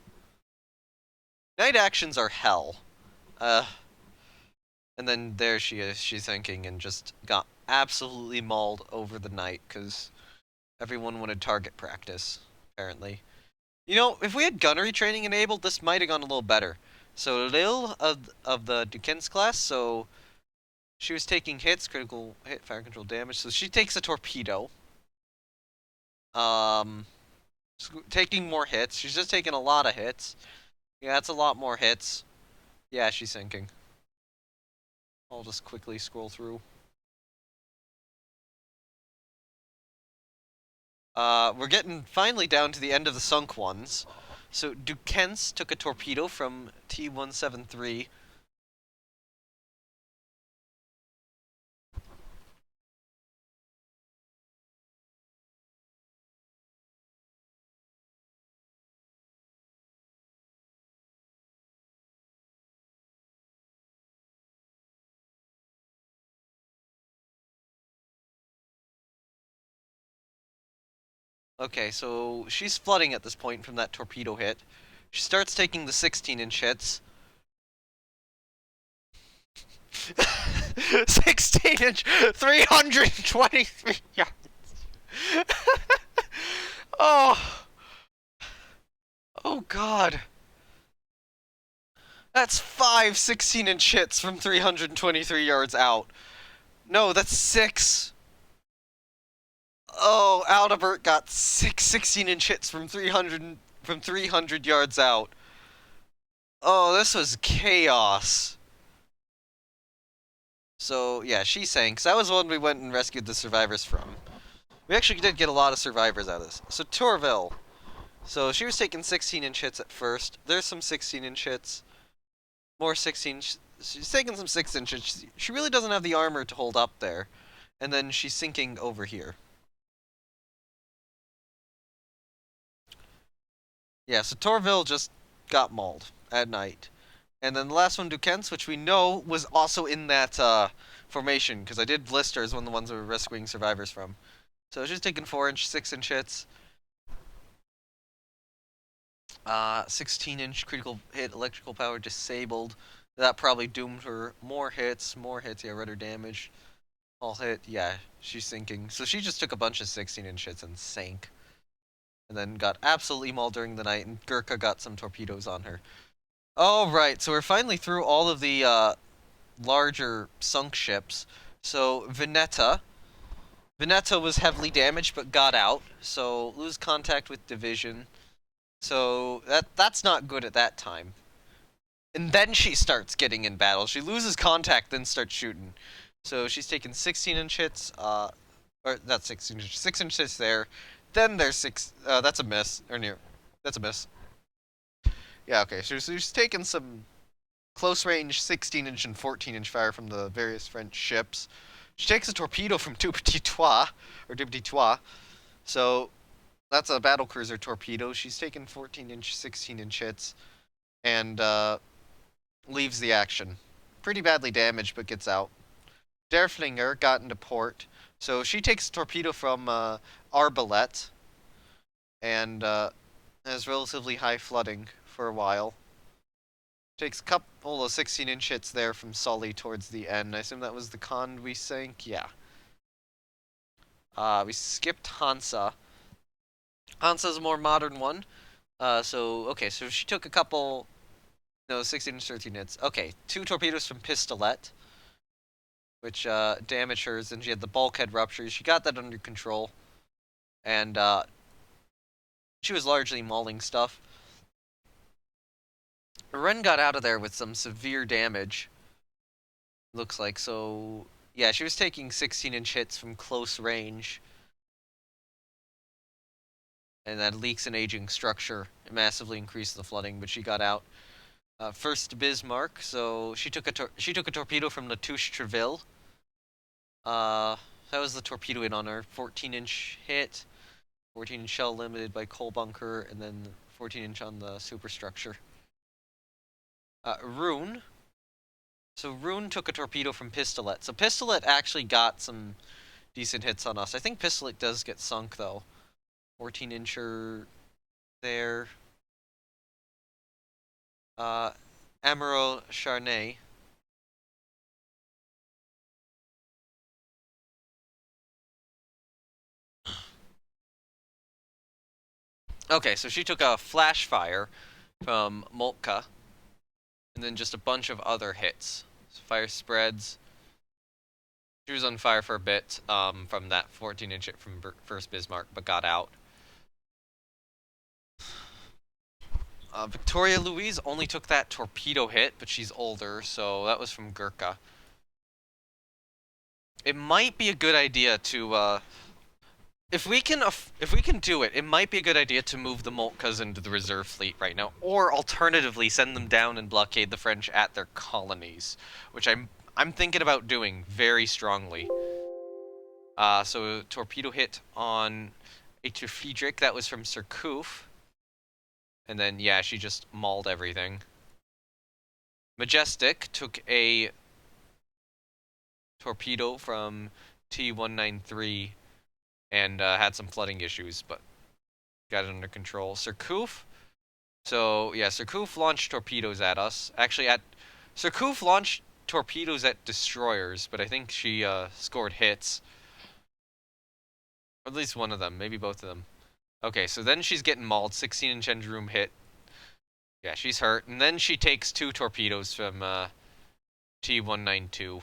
Night actions are hell. Uh, and then there she is, she's thinking, and just got absolutely mauled over the night, because everyone wanted target practice, apparently. You know, if we had gunnery training enabled, this might have gone a little better. So Lil of the Duquesne's class, so she was taking hits, critical hit, fire control damage, so she takes a torpedo. Um, taking more hits. She's just taking a lot of hits. Yeah, that's a lot more hits. Yeah, she's sinking. I'll just quickly scroll through. We're getting finally down to the end of the sunk ones. So Duquesne's took a torpedo from T-173. Okay, so she's flooding at this point from that torpedo hit. She starts taking the 16-inch hits. 16-inch, 323 yards. Oh, oh God. That's five 16-inch hits from 323 yards out. No, that's six. Oh, Aldebert got six 16-inch hits from 300 yards out. Oh, this was chaos. So, yeah, she sank. 'Cause that was one we went and rescued the survivors from. We actually did get a lot of survivors out of this. So, Tourville. So, she was taking 16-inch hits at first. There's some 16-inch hits. More 16. She's taking some 6-inch. She really doesn't have the armor to hold up there. And then she's sinking over here. Yeah, so Tourville just got mauled at night. And then the last one, Duquesne's, which we know was also in that formation, because I did blisters, one of the ones we were rescuing survivors from. So she's taking 4-inch, 6-inch hits. 16-inch critical hit, electrical power disabled. That probably doomed her. More hits, yeah, rudder damage. All hit, yeah, she's sinking. So she just took a bunch of 16-inch hits and sank. And then got absolutely mauled during the night, and Gurkha got some torpedoes on her. Oh, right, so we're finally through all of the larger sunk ships. So Veneta was heavily damaged but got out. So lose contact with division. So that's not good at that time. And then she starts getting in battle. She loses contact, then starts shooting. So she's taken 16-inch hits. Or not 16-inch, 6-inch hits there. Then there's six. That's a miss or near. That's a miss. Yeah. Okay. So she's taken some close range 16-inch and 14-inch fire from the various French ships. She takes a torpedo from Deux Petits Toits, or Deux Petits Toits. So that's a battlecruiser torpedo. She's taken 14-inch, 16-inch hits, and leaves the action. Pretty badly damaged, but gets out. Derflinger got into port. So she takes a torpedo from Arbalete, and has relatively high flooding for a while. Takes a couple of 16-inch hits there from Sully towards the end. I assume that was the con we sank? Yeah. We skipped Hansa. Hansa's a more modern one. Okay, so she took a couple... No, 16-inch, 13 hits. Okay, 2 torpedoes from Pistolet, which damaged hers, and she had the bulkhead rupture. She got that under control. And she was largely mauling stuff. Ren got out of there with some severe damage. Looks like, so... Yeah, she was taking 16-inch hits from close range. And that leaks an aging structure. It massively increased the flooding, but she got out. First Bismarck, so she took a torpedo from Latouche Treville. That was the torpedo hit on our 14-inch hit. 14-inch shell limited by coal bunker, and then 14-inch on the superstructure. Rune. So Rune took a torpedo from Pistolet. So Pistolet actually got some decent hits on us. I think Pistolet does get sunk, though. 14-incher there. Emerald Charnay. Okay, so she took a flash fire from Moltka, and then just a bunch of other hits. So fire spreads. She was on fire for a bit from that 14-inch hit from first Bismarck, but got out. Victoria Louise only took that torpedo hit, but she's older, so that was from Gurkha. It might be a good idea to, if we can do it, it might be a good idea to move the Moltkas into the reserve fleet right now, or alternatively send them down and blockade the French at their colonies, which I'm thinking about doing very strongly. So torpedo hit on H. Friedrich, that was from Surcouf. And then, yeah, she just mauled everything. Majestic took a torpedo from T-193 and had some flooding issues, but got it under control. Surcouf. So, yeah, Surcouf launched torpedoes at us. Actually, Surcouf launched torpedoes at destroyers, but I think she scored hits. Or at least one of them, maybe both of them. Okay, so then she's getting mauled. 16-inch engine room hit. Yeah, she's hurt. And then she takes 2 torpedoes from T-192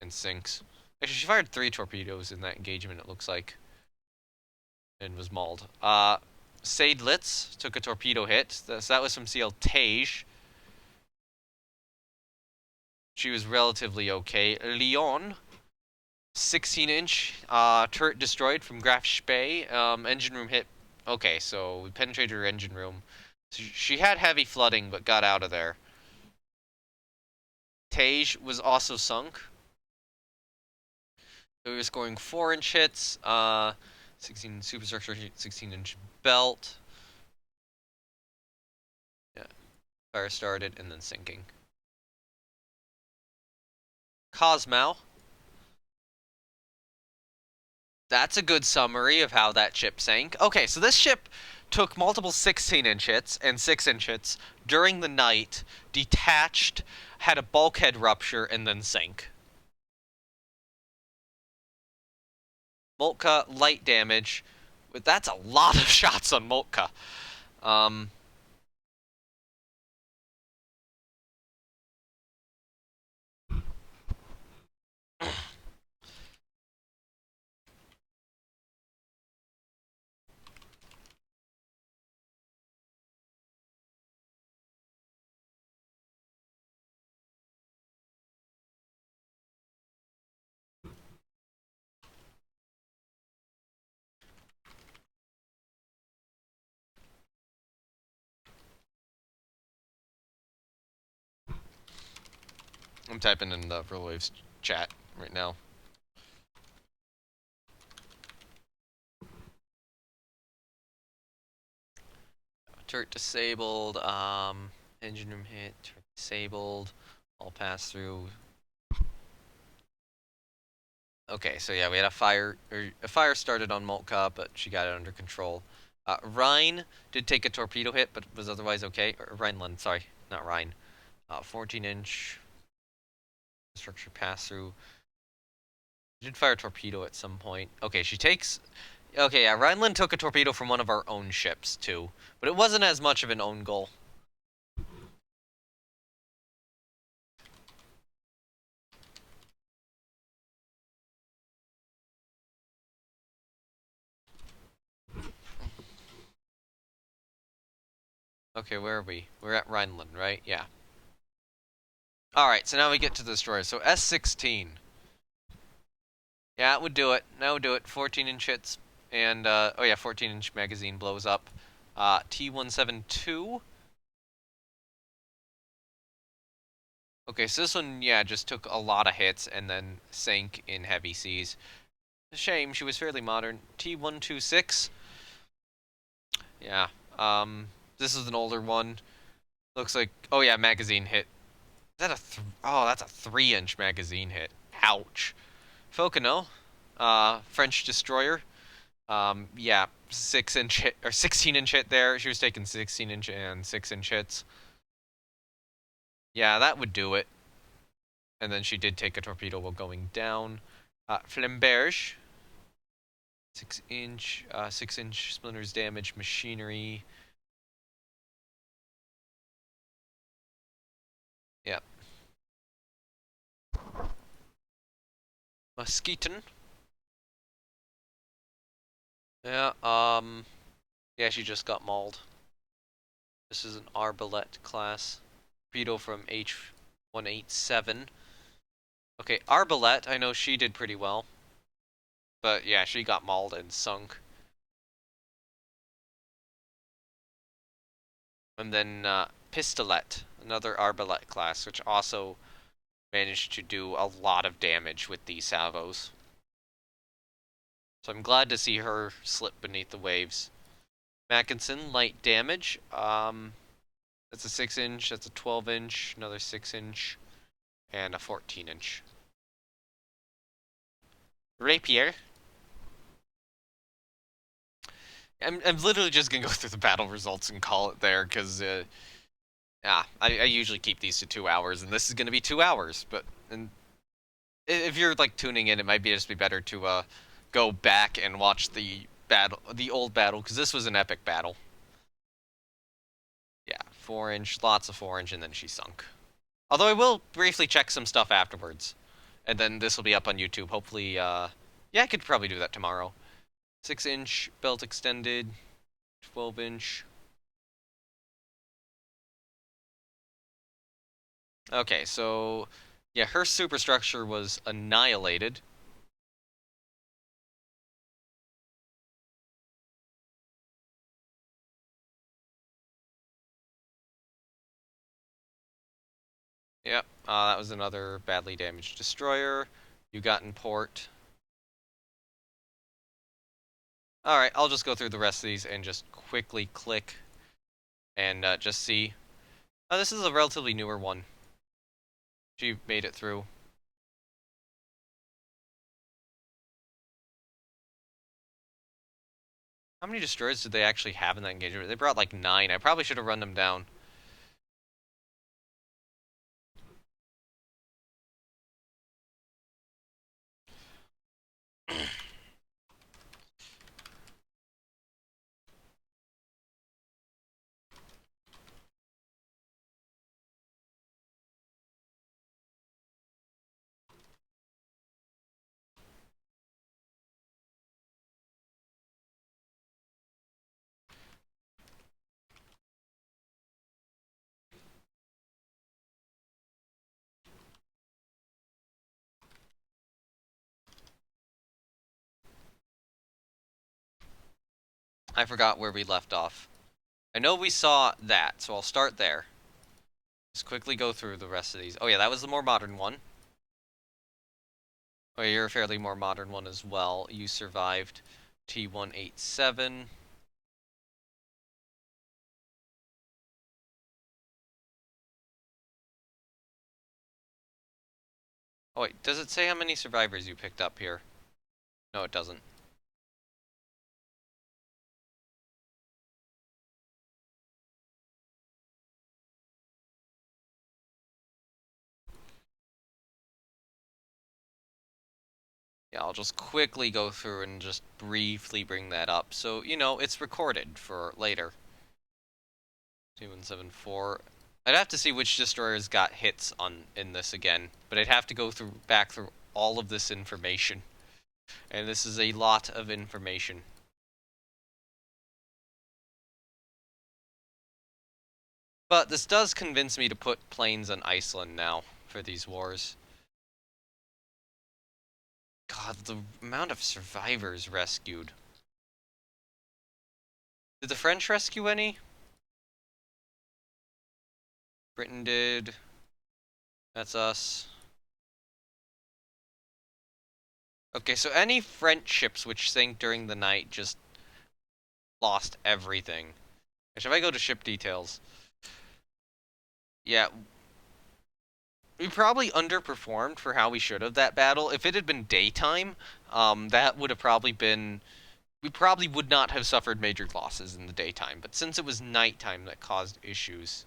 and sinks. Actually, she fired 3 torpedoes in that engagement, it looks like. And was mauled. Seydlitz took a torpedo hit. So that was from CL Tage. She was relatively okay. Lyon, 16-inch turret destroyed from Graf Spee. Engine room hit. Okay, so we penetrated her engine room. So she had heavy flooding, but got out of there. Tage was also sunk. So we were scoring 4-inch hits. 16 superstructure, 16-inch belt. Yeah, fire started and then sinking. Cosmo. That's a good summary of how that ship sank. Okay, so this ship took multiple 16-inch hits and 6-inch hits during the night, detached, had a bulkhead rupture, and then sank. Moltka, light damage. That's a lot of shots on Moltka. I'm typing in the Waves chat right now. Turret disabled, engine room hit, turret disabled, all pass through. Okay, so yeah, we had a fire started on Moltka, but she got it under control. Rhine did take a torpedo hit, but was otherwise okay. Or Rhineland, sorry, not Rhine. 14-inch structure pass through. She did fire a torpedo at some point. Okay, she takes. Okay, yeah, Rhineland took a torpedo from one of our own ships too, but it wasn't as much of an own goal. Okay, where are we? We're at Rhineland, right? Yeah. Alright, so now we get to the destroyer. So S-16. Yeah, it would do it. That would do it. 14-inch hits. And, oh yeah, 14-inch magazine blows up. T-172. Okay, so this one, yeah, just took a lot of hits and then sank in heavy seas. A shame, she was fairly modern. T126. Yeah. This is an older one. Looks like, oh yeah, magazine hit. Is that a oh, that's a 3-inch magazine hit. Ouch. Focano, French destroyer. Yeah, 6-inch hit or 16-inch hit there. She was taking 16-inch and 6-inch hits. Yeah, that would do it. And then she did take a torpedo while going down. Flamberge, 6-inch splinters damage machinery. Yeah. Musketon. Yeah, yeah, she just got mauled. This is an Arbalete class. Torpedo from H187. Okay, Arbalete, I know she did pretty well. But yeah, she got mauled and sunk. And then Pistolet, another Arbalete class, which also managed to do a lot of damage with these salvos. So I'm glad to see her slip beneath the waves. Mackinson, light damage. That's a 6-inch, that's a 12-inch, another 6-inch, and a 14-inch. Rapier. I'm literally just gonna go through the battle results and call it there, because, yeah, I usually keep these to 2 hours, and this is gonna be 2 hours, but, and if you're, like, tuning in, it might just be better to, go back and watch the old battle, because this was an epic battle. Yeah, 4-inch, lots of 4-inch, and then she sunk. Although I will briefly check some stuff afterwards. And then this will be up on YouTube. Hopefully, yeah, I could probably do that tomorrow. 6-inch, belt extended, 12-inch. Okay, so, yeah, her superstructure was annihilated. Yep, that was another badly damaged destroyer. You got in port. Alright, I'll just go through the rest of these and just quickly click and just see. Oh, this is a relatively newer one. She made it through. How many destroyers did they actually have in that engagement? They brought like 9. I probably should have run them down. I forgot where we left off. I know we saw that, so I'll start there. Just quickly go through the rest of these. Oh yeah, that was the more modern one. Oh, yeah, you're a fairly more modern one as well. You survived T187. Oh wait, does it say how many survivors you picked up here? No, it doesn't. Yeah, I'll just quickly go through and just briefly bring that up. So, you know, it's recorded for later. T174. I'd have to see which destroyers got hits on in this again, but I'd have to go back through all of this information. And this is a lot of information. But this does convince me to put planes on Iceland now for these wars. God, the amount of survivors rescued. Did the French rescue any? Britain did. That's us. Okay, so any French ships which sank during the night just lost everything. Actually, if I go to ship details, yeah, we probably underperformed for how we should have that battle. If it had been daytime, that would have probably been. We probably would not have suffered major losses in the daytime, but since it was nighttime that caused issues.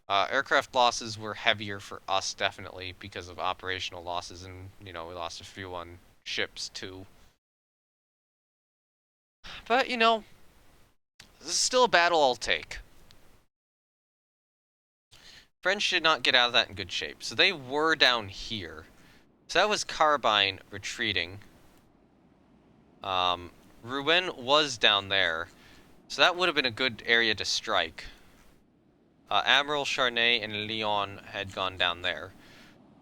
Aircraft losses were heavier for us, definitely, because of operational losses, and, we lost a few on ships, too. But, this is still a battle I'll take. French did not get out of that in good shape, so they were down here. So that was Carbine retreating. Rouen was down there, so that would have been a good area to strike. Admiral Charnay and Lyon had gone down there.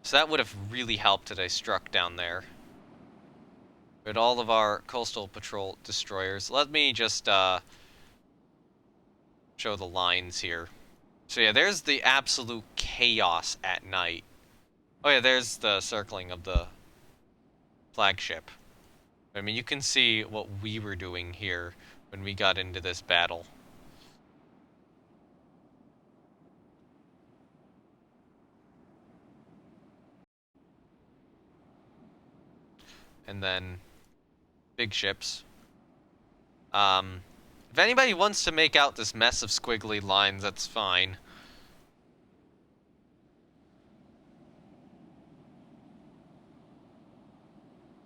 So that would have really helped that I struck down there. With all of our coastal patrol destroyers. Let me just show the lines here. So yeah, there's the absolute chaos at night. Oh yeah, there's the circling of the flagship. I mean, you can see what we were doing here when we got into this battle. And then big ships. Um, if anybody wants to make out this mess of squiggly lines, that's fine.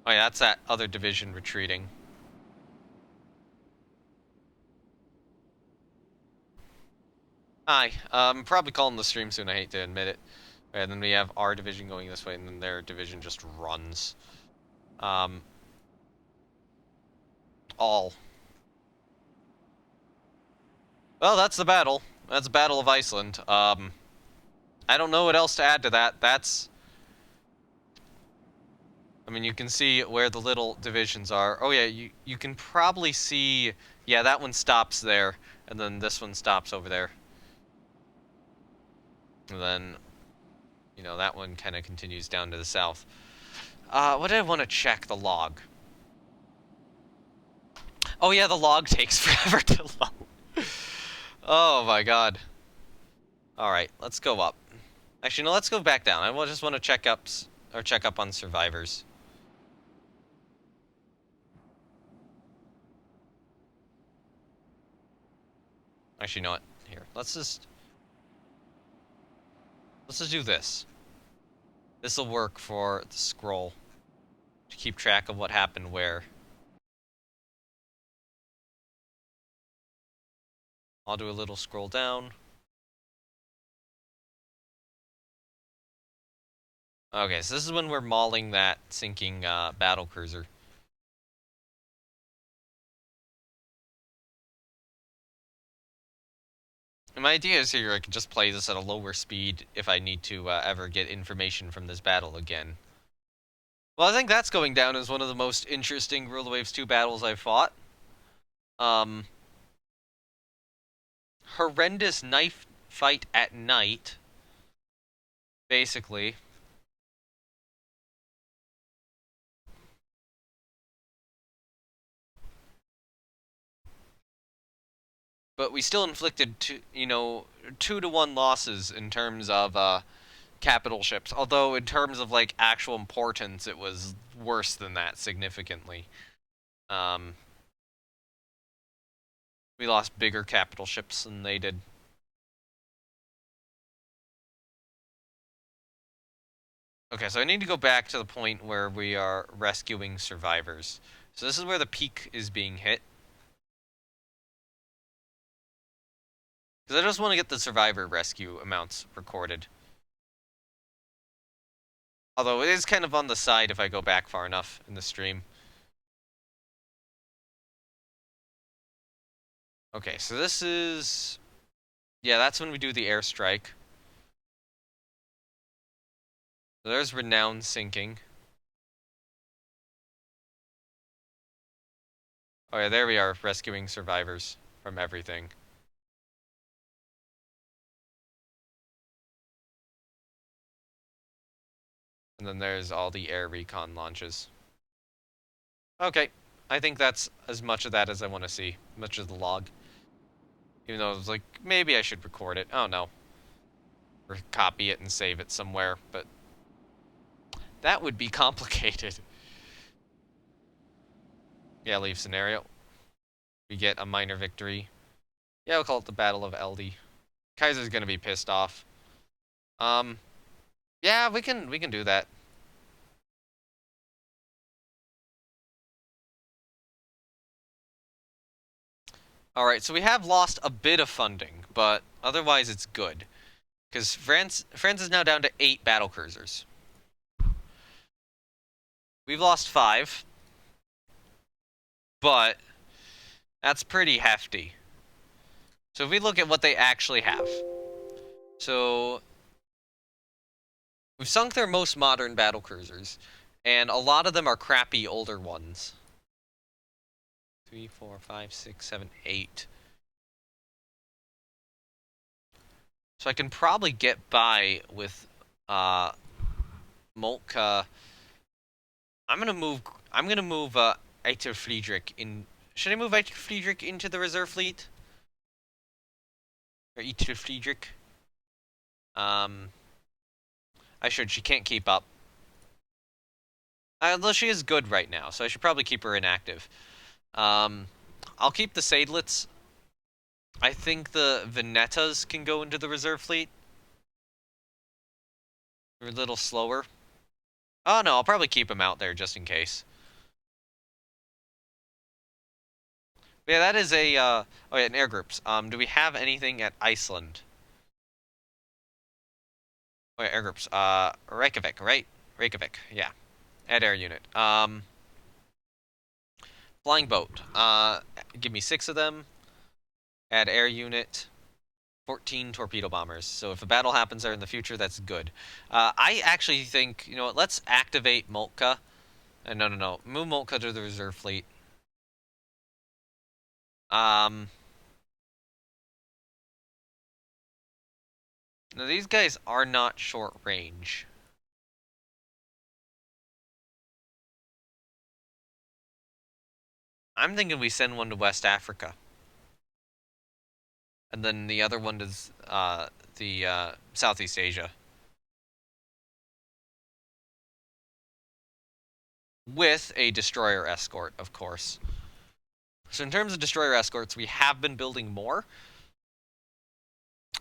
Oh yeah, that's that other division retreating. Hi, probably calling the stream soon, I hate to admit it. And then we have our division going this way, and then their division just runs. Um, all. Well, that's the battle. That's the Battle of Iceland. I don't know what else to add to that. I mean, you can see where the little divisions are. Oh yeah, you can probably see, yeah, that one stops there, and then this one stops over there. And then, that one kind of continues down to the south. What did I want to check? The log. Oh yeah, the log takes forever to load. Oh my god. Alright, let's go up. Actually, no, let's go back down. Just want to check up on survivors. Actually, you know what? Here, let's just do this. This'll work for the scroll to keep track of what happened where. I'll do a little scroll down. Okay, so this is when we're mauling that sinking battlecruiser. And my idea is here I can just play this at a lower speed if I need to ever get information from this battle again. Well, I think that's going down as one of the most interesting Rule of Waves 2 battles I've fought. Um, horrendous knife fight at night, basically. But we still inflicted 2-to-1 losses in terms of capital ships. Although in terms of like actual importance, it was worse than that significantly. Um, we lost bigger capital ships than they did. Okay, so I need to go back to the point where we are rescuing survivors. So this is where the peak is being hit. Because I just want to get the survivor rescue amounts recorded. Although it is kind of on the side if I go back far enough in the stream. Okay, so this is... Yeah, that's when we do the airstrike. So there's Renown sinking. Oh yeah, there we are, rescuing survivors from everything. And then there's all the air recon launches. Okay, I think that's as much of that as I want to see, much of the log. Even though I was like, maybe I should record it. Oh no. Or copy it and save it somewhere, but that would be complicated. Yeah, leave scenario. We get a minor victory. Yeah, we'll call it the Battle of Eldie. Kaiser's gonna be pissed off. Um, yeah, we can do that. Alright, so we have lost a bit of funding, but otherwise it's good. Because France is now down to 8 battlecruisers. We've lost 5, but that's pretty hefty. So if we look at what they actually have. So we've sunk their most modern battlecruisers, and a lot of them are crappy older ones. 3, 4, 5, 6, 7, 8. So I can probably get by with Moltke. I'm gonna move Eiter Friedrich in. Should I move Eiter Friedrich into the reserve fleet? Or Eiter Friedrich? Um I should. She can't keep up. Although she is good right now, so I should probably keep her inactive. Um I'll keep the Sadelets. I think the Venettas can go into the reserve fleet. They're a little slower. Oh no, I'll probably keep them out there just in case. But yeah, that is a oh yeah, an air groups. Do we have anything at Iceland? Oh yeah, air groups. Reykjavik, right? Reykjavik, yeah. At air unit. Flying boat. Give me 6 of them. Add air unit. 14 torpedo bombers. So if a battle happens there in the future, that's good. I actually think, you know what, let's activate Moltke. No. Move Moltke to the reserve fleet. Um, now these guys are not short range. I'm thinking we send one to West Africa. And then the other one is the Southeast Asia. With a destroyer escort, of course. So in terms of destroyer escorts, we have been building more.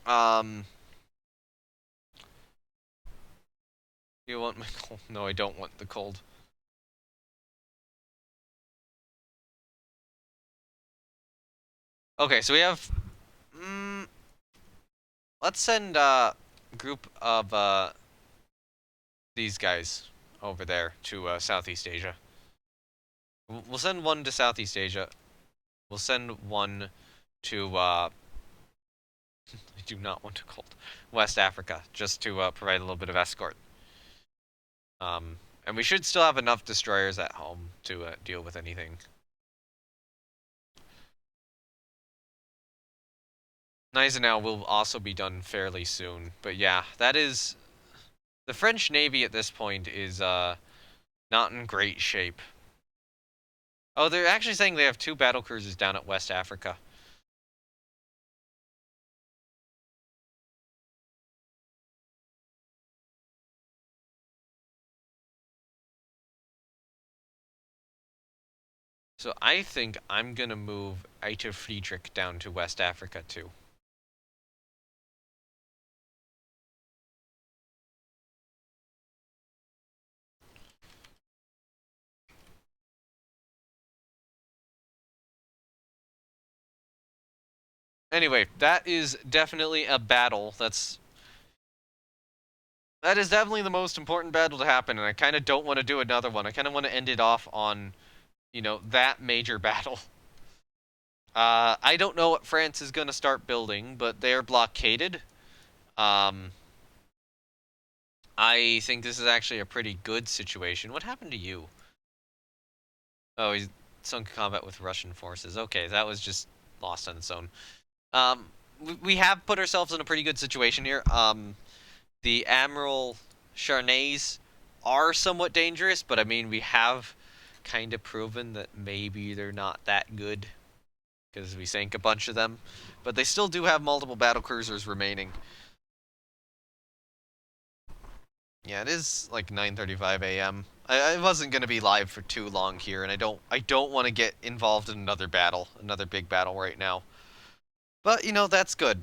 You want my cold? No, I don't want the cold. Okay, so we have... let's send a group of these guys over there to Southeast Asia. We'll send one to Southeast Asia. We'll send one to... I do not want to cold. West Africa, just to provide a little bit of escort. And we should still have enough destroyers at home to deal with anything. Gneisenau will also be done fairly soon. But yeah, that is... The French Navy at this point is not in great shape. Oh, they're actually saying they have 2 battlecruisers down at West Africa. So I think I'm gonna move Eiter Friedrich down to West Africa too. Anyway, that is definitely a battle. That is definitely the most important battle to happen, and I kind of don't want to do another one. I kind of want to end it off on, you know, that major battle. I don't know what France is going to start building, but they're blockaded. Um, I think this is actually a pretty good situation. What happened to you? Oh, he's sunk combat with Russian forces. Okay, that was just lost on its own. We have put ourselves in a pretty good situation here. The Admiral Charnays are somewhat dangerous, but I mean, we have kind of proven that maybe they're not that good because we sank a bunch of them. But they still do have multiple battlecruisers remaining. Yeah, it is like 9:35 a.m. I wasn't gonna be live for too long here, and I don't want to get involved in another big battle right now. But you know that's good.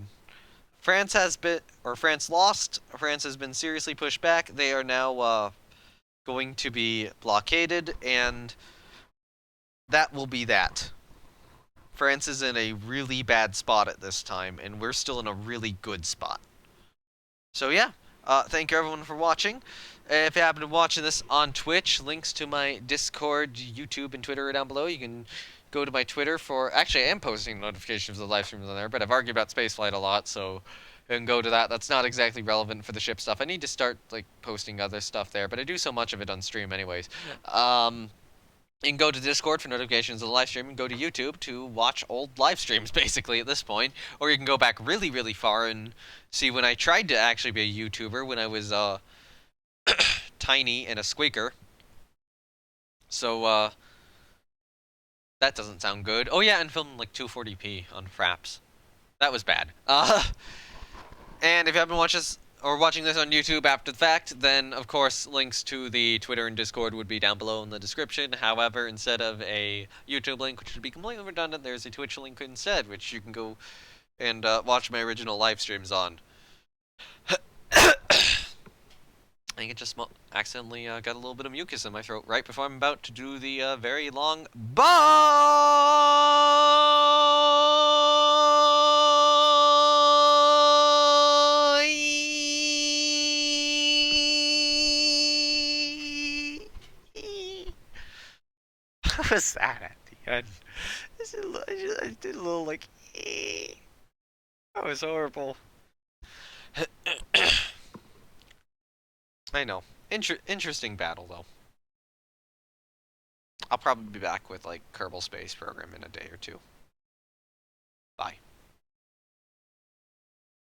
France lost. France has been seriously pushed back. They are now going to be blockaded, and that will be that. France is in a really bad spot at this time, and we're still in a really good spot. So yeah, thank you everyone for watching. If you happen to be watching this on Twitch, links to my Discord, YouTube, and Twitter are down below. You can go to my Twitter for... Actually, I am posting notifications of the live streams on there, but I've argued about spaceflight a lot, so you can go to that. That's not exactly relevant for the ship stuff. I need to start like posting other stuff there, but I do so much of it on stream anyways. You can go to Discord for notifications of the live stream and go to YouTube to watch old live streams, basically, at this point. Or you can go back really, really far and see when I tried to actually be a YouTuber when I was tiny and a squeaker. So, that doesn't sound good. Oh yeah, and film like 240p on Fraps. That was bad. And if you haven't watched this or watching this on YouTube after the fact, then of course links to the Twitter and Discord would be down below in the description. However, instead of a YouTube link, which would be completely redundant, there's a Twitch link instead, which you can go and watch my original live streams on. I think it just accidentally got a little bit of mucus in my throat right before I'm about to do the very long bye. What was that at the end? I did a little like. That was horrible. I know. Interesting battle though. I'll probably be back with like Kerbal Space Program in a day or two. Bye.